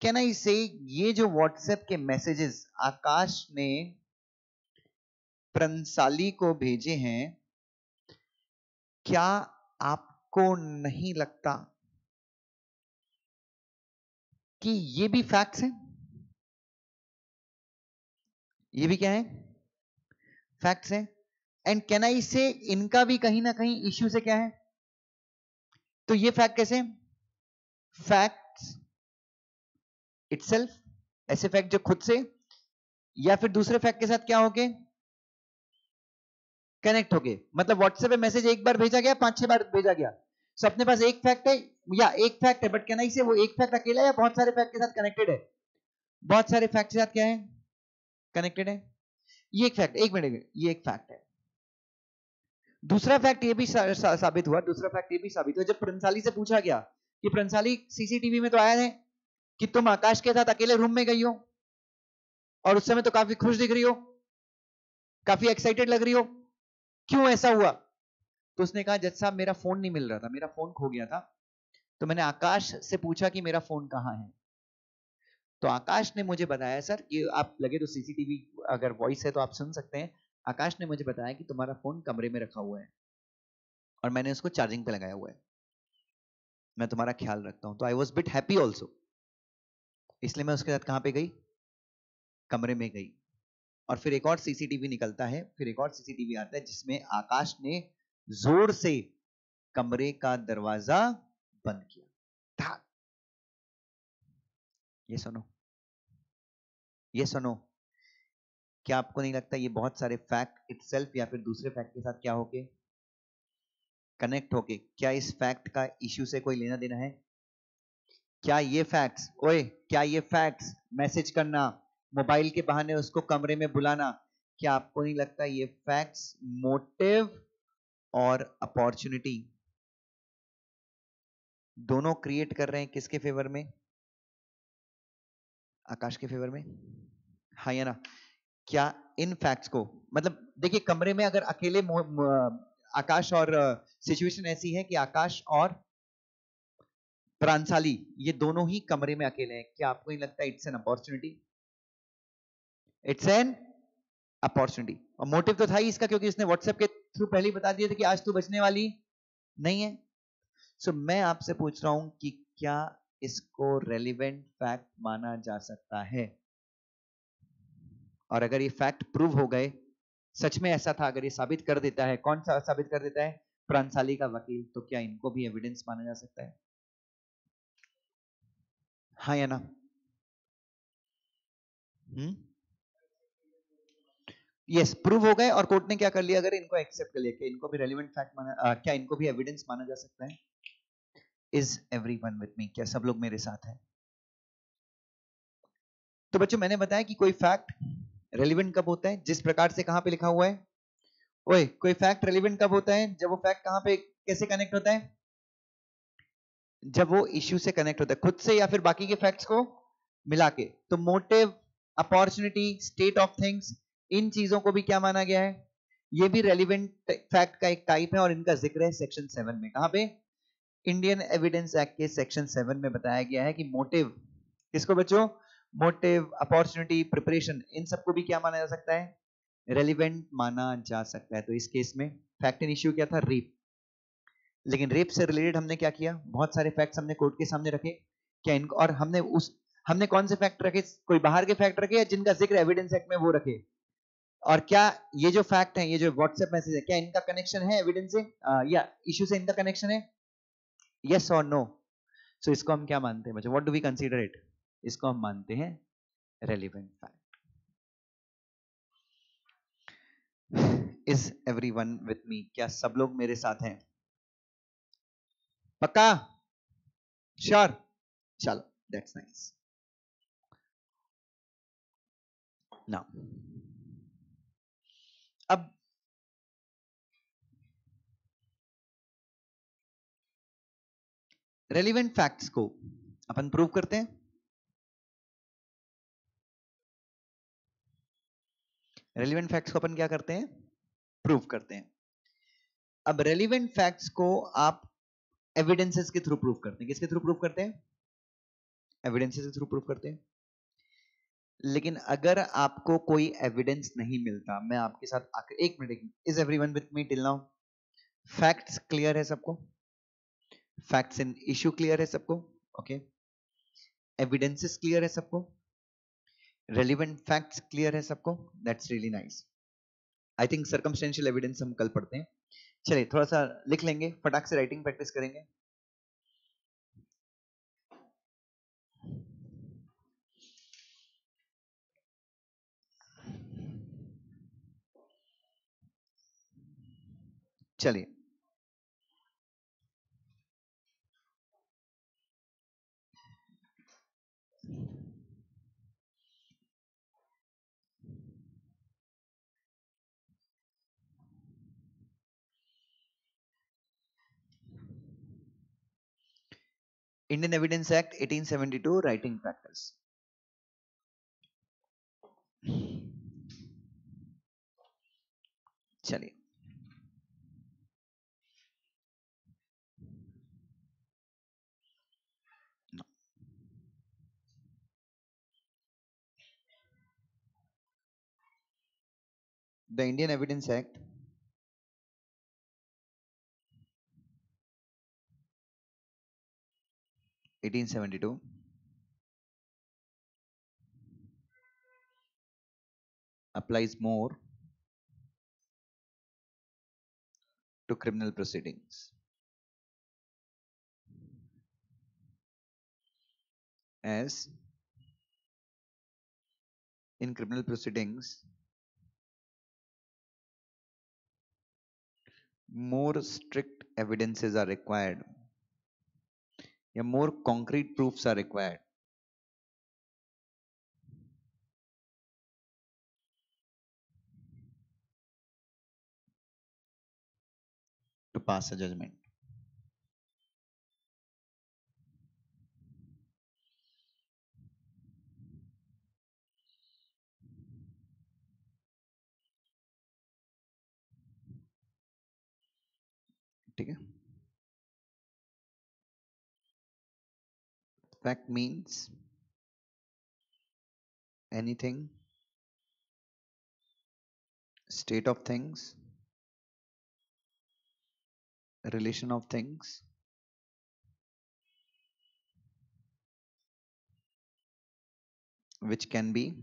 Can I से ये जो व्हाट्सएप के मैसेजेस आकाश ने प्रंसाली को भेजे हैं, क्या आपको नहीं लगता कि ये भी फैक्ट्स हैं? ये भी क्या है? फैक्ट्स हैं। एंड कैन आई से इनका भी कहीं ना कहीं इश्यू से क्या है? तो ये फैक्ट कैसे? फैक्ट्स इटसेल्फ, ऐसे फैक्ट जो खुद से या फिर दूसरे फैक्ट के साथ क्या हो गए, कनेक्ट हो गए। मतलब व्हाट्सएप पे मैसेज एक बार भेजा गया, 5-6 बार भेजा गया, सो अपने पास एक फैक्ट है या एक फैक्ट है, बट कैन आई से वो एक फैक्ट अकेला या बहुत सारे फैक्ट के साथ कनेक्टेड है? बहुत सारे फैक्ट के साथ क्या है, कनेक्टेड है। ये एक फैक्ट, एक मिनट, ये एक फैक्ट है। दूसरा फैक्ट ये भी साबित हुआ, जब प्रंसाली से पूछा गया कि प्रंसाली सीसीटीवी में तो आया है कि तुम आकाश के साथ अकेले रूम में गई हो और उस समय तो काफी खुश दिख रही हो, काफी एक्साइटेड लग रही हो, क्यों ऐसा हुआ? तो उसने कहा जज साहब मेरा फोन नहीं मिल रहा था, मेरा फोन खो गया था, तो मैंने आकाश से पूछा कि मेरा फोन कहां है, तो आकाश ने मुझे बताया, सर कि आप लगे तो सीसीटीवी अगर वॉइस है तो आप सुन सकते हैं। आकाश ने मुझे बताया कि तुम्हारा फोन कमरे में रखा हुआ है और मैंने उसको चार्जिंग पे लगाया हुआ है, मैं तुम्हारा ख्याल रखता हूं। तो I was bit happy also, इसलिए मैं उसके साथ कहां पे गई, कमरे में गई। और फिर एक और सीसीटीवी निकलता है, फिर एक और सीसीटीवी आता है जिसमें आकाश ने जोर से कमरे का दरवाजा बंद किया था। ये सुनो, ये सुनो, क्या आपको नहीं लगता ये बहुत सारे फैक्ट इटसेल्फ या फिर दूसरे फैक्ट के साथ क्या होके कनेक्ट होके, क्या इस फैक्ट का इश्यू से कोई लेना देना है? क्या ये फैक्ट्स, ओए क्या ये फैक्ट्स, मैसेज करना, मोबाइल के बहाने उसको कमरे में बुलाना, क्या आपको नहीं लगता ये फैक्ट्स मोटिव और अपॉर्चुनिटी दोनों क्रिएट कर रहे हैं किसके फेवर में? आकाश के फेवर में, हाँ या ना? क्या इन फैक्ट्स को, मतलब देखिए कमरे में अगर अकेले आकाश और सिचुएशन ऐसी है कि आकाश और प्रांसाली ये दोनों ही कमरे में अकेले हैं, क्या आपको नहीं लगता it's an opportunity? It's an opportunity. और मोटिव तो था ही इसका, क्योंकि इसने व्हाट्सएप के थ्रू पहले ही बता दिया था कि आज तू बचने वाली नहीं है। सो मैं आपसे पूछ रहा हूं कि क्या इसको रेलिवेंट फैक्ट माना जा सकता है? और अगर ये फैक्ट प्रूव हो गए, सच में ऐसा था, अगर ये साबित कर देता है, कौन सा साबित कर देता है? प्रांसाली का वकील, तो क्या इनको भी एविडेंस माना जा सकता है? हाँ या ना? यस, प्रूव हो गए और कोर्ट ने क्या कर लिया, अगर इनको एक्सेप्ट कर लिया कि इनको भी रेलिवेंट फैक्ट माना, क्या इनको भी एविडेंस माना जा सकता है? Is everyone with me? क्या सब लोग मेरे साथ हैं? तो बच्चों मैंने बताया कि कोई फैक्ट रेलिवेंट कब होता है, जिस प्रकार से कहां पे लिखा हुआ है। ओए, कोई फैक्ट रेलिवेंट कब होता है? जब वो फैक्ट कहां पे कैसे कनेक्ट होता है? जब वो इश्यू से कनेक्ट होता है, खुद से या फिर बाकी के फैक्ट्स को मिला के। तो motive, opportunity, state of things, इन चीजों को भी क्या माना गया है? ये भी रेलिवेंट फैक्ट का एक टाइप है और इनका जिक्र है सेक्शन 7 में। कहां पे? इंडियन एविडेंस एक्ट के सेक्शन 7 में बताया गया है कि मोटिव, किसको बच्चों? मोटिव, अपॉर्चुनिटी, प्रिपरेशन, इन सबको भी क्या माना जा सकता है? रेलिवेंट माना जा सकता है। तो इस केस में फैक्ट एंड इश्यू क्या था? रेप। लेकिन रेप से रिलेटेड हमने क्या किया, बहुत सारे फैक्ट्स हमने कोर्ट के सामने रखे। क्या इनको, और हमने कौन से फैक्ट रखे? कोई बाहर के फैक्ट रखे या जिनका जिक्र एविडेंस एक्ट में वो रखे? और क्या ये जो फैक्ट है, ये जो व्हाट्सएप मैसेज है, क्या इनका कनेक्शन है एविडेंस से या इश्यू से? इनका कनेक्शन है, यस और नो? सो इसको हम क्या मानते हैं बच्चों? What do we consider it? इसको हम मानते हैं relevant fact. Is everyone with me? क्या सब लोग मेरे साथ हैं? पक्का? श्योर? चलो, दैट्स नाइस। नाउ अब रेलिवेंट फैक्ट्स को अपन प्रूव करते हैं। रेलिवेंट फैक्ट्स को अपन क्या करते हैं? प्रूव करते हैं। अब रेलिवेंट फैक्ट्स को आप एविडेंसेस के थ्रू प्रूव करते हैं। किसके थ्रू प्रूव करते हैं? एविडेंसेस के थ्रू प्रूव करते हैं। लेकिन अगर आपको कोई एविडेंस नहीं मिलता, मैं आपके साथ आकर, एक minute, is everyone with me till now? Facts clear है सबको? फैक्ट्स इन इश्यू क्लियर है सबको? ओके। एविडेंसेस क्लियर है सबको? रेलिवेंट फैक्ट्स क्लियर है सबको? That's really nice. I think circumstantial evidence हम कल पढ़ते हैं। चलिए थोड़ा सा लिख लेंगे, फटाक से राइटिंग प्रैक्टिस करेंगे। चलिए, Indian evidence act 1872 writing practice. चलिए, The Indian Evidence Act (1872) applies more to criminal proceedings, as in criminal proceedings more strict evidences are required, या more concrete proofs are required to pass a judgment. ठीक है? Fact means anything, state of things, relation of things, which can be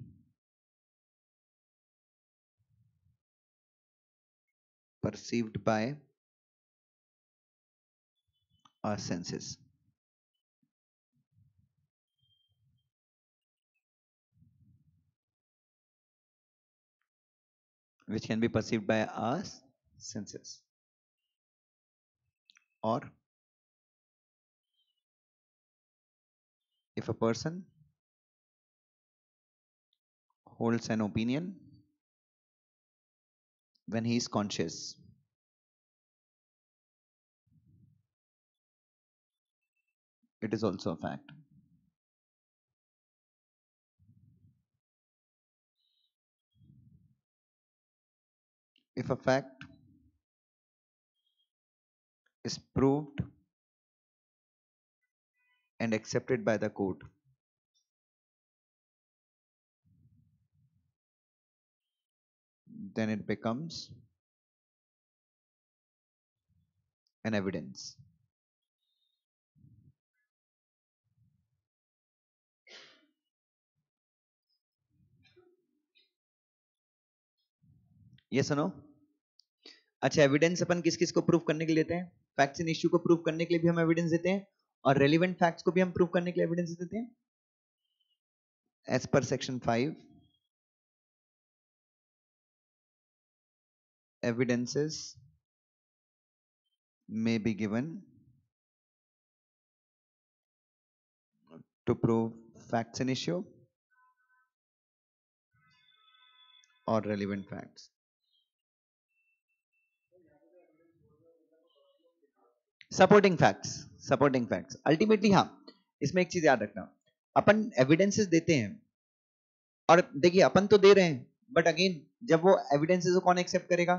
perceived by our senses. Which can be perceived by our senses. Or if a person holds an opinion when he is conscious, it is also a fact. If a fact is proved and accepted by the court, then it becomes an evidence. Yes or no? अच्छा, evidence अपन किस किस को prove करने के लिए देते हैं? Facts in issue को प्रूव करने के लिए भी हम एविडेंस देते हैं, और रेलिवेंट फैक्ट्स को भी हम प्रूव करने के लिए एविडेंस देते हैं. As per section 5, evidences may be given to prove facts in issue or relevant facts. Supporting facts ultimately. हाँ, इसमें एक चीज याद रखना, अपन एविडेंसेस देते हैं, और देखिए अपन तो दे रहे हैं, बट अगेन जब वो एविडेंसेस को कौन एक्सेप्ट करेगा?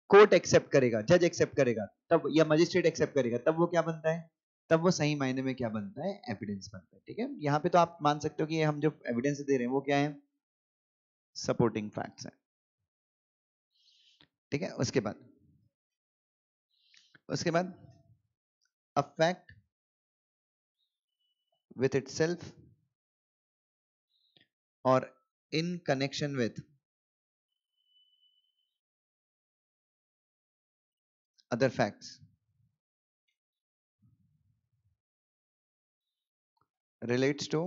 कोर्ट एक्सेप्ट करेगा, जज एक्सेप्ट करेगा, तब या मजिस्ट्रेट एक्सेप्ट करेगा, तब वो क्या बनता है? तब वो सही मायने में क्या बनता है? एविडेंस बनता है. ठीक है? यहाँ पे तो आप मान सकते हो कि ये हम जो एविडेंस दे रहे हैं वो क्या है? सपोर्टिंग फैक्ट्स है. ठीक है? उसके बाद a fact with itself or in connection with other facts relates to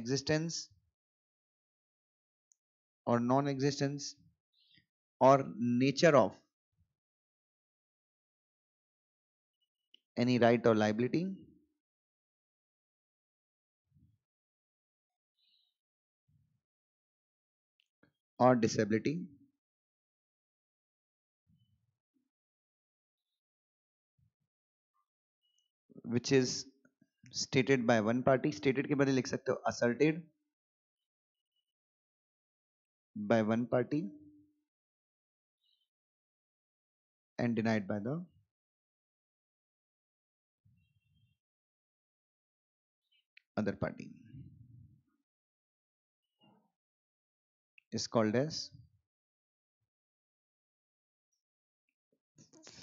existence or non-existence or nature of any right or liability or disability which is stated by one party. Stated के बदले लिख सकते हो asserted by one party and denied by the other party. is called as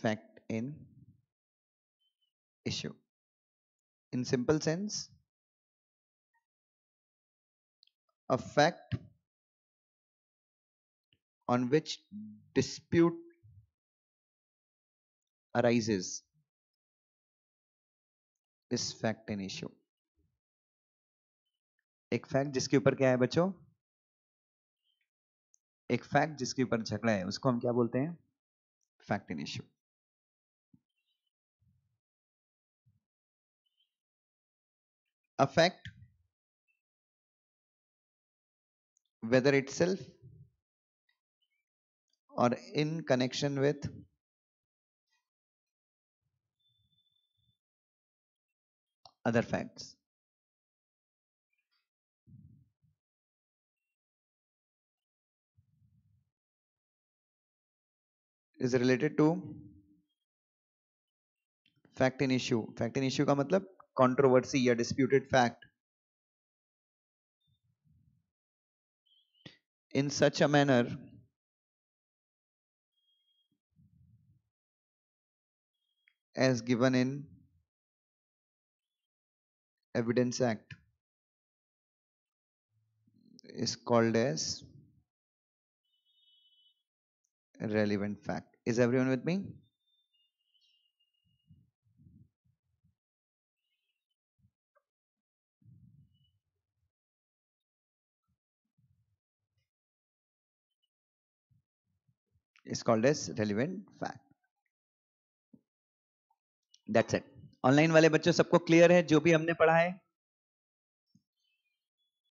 fact in issue. In simple sense, a fact on which dispute arises is fact in issue. एक fact जिसके ऊपर क्या है बच्चों, एक फैक्ट जिसके ऊपर झगड़ा है उसको हम क्या बोलते हैं, fact in issue. A fact, whether itself or in connection with other facts, is related to fact in issue. Fact in issue का मतलब controversy या disputed fact in such a manner as given in Evidence Act is called as relevant fact. Is everyone with me? Is called as relevant fact. That's it. Online वाले बच्चों सबको clear है जो भी हमने पढ़ा है?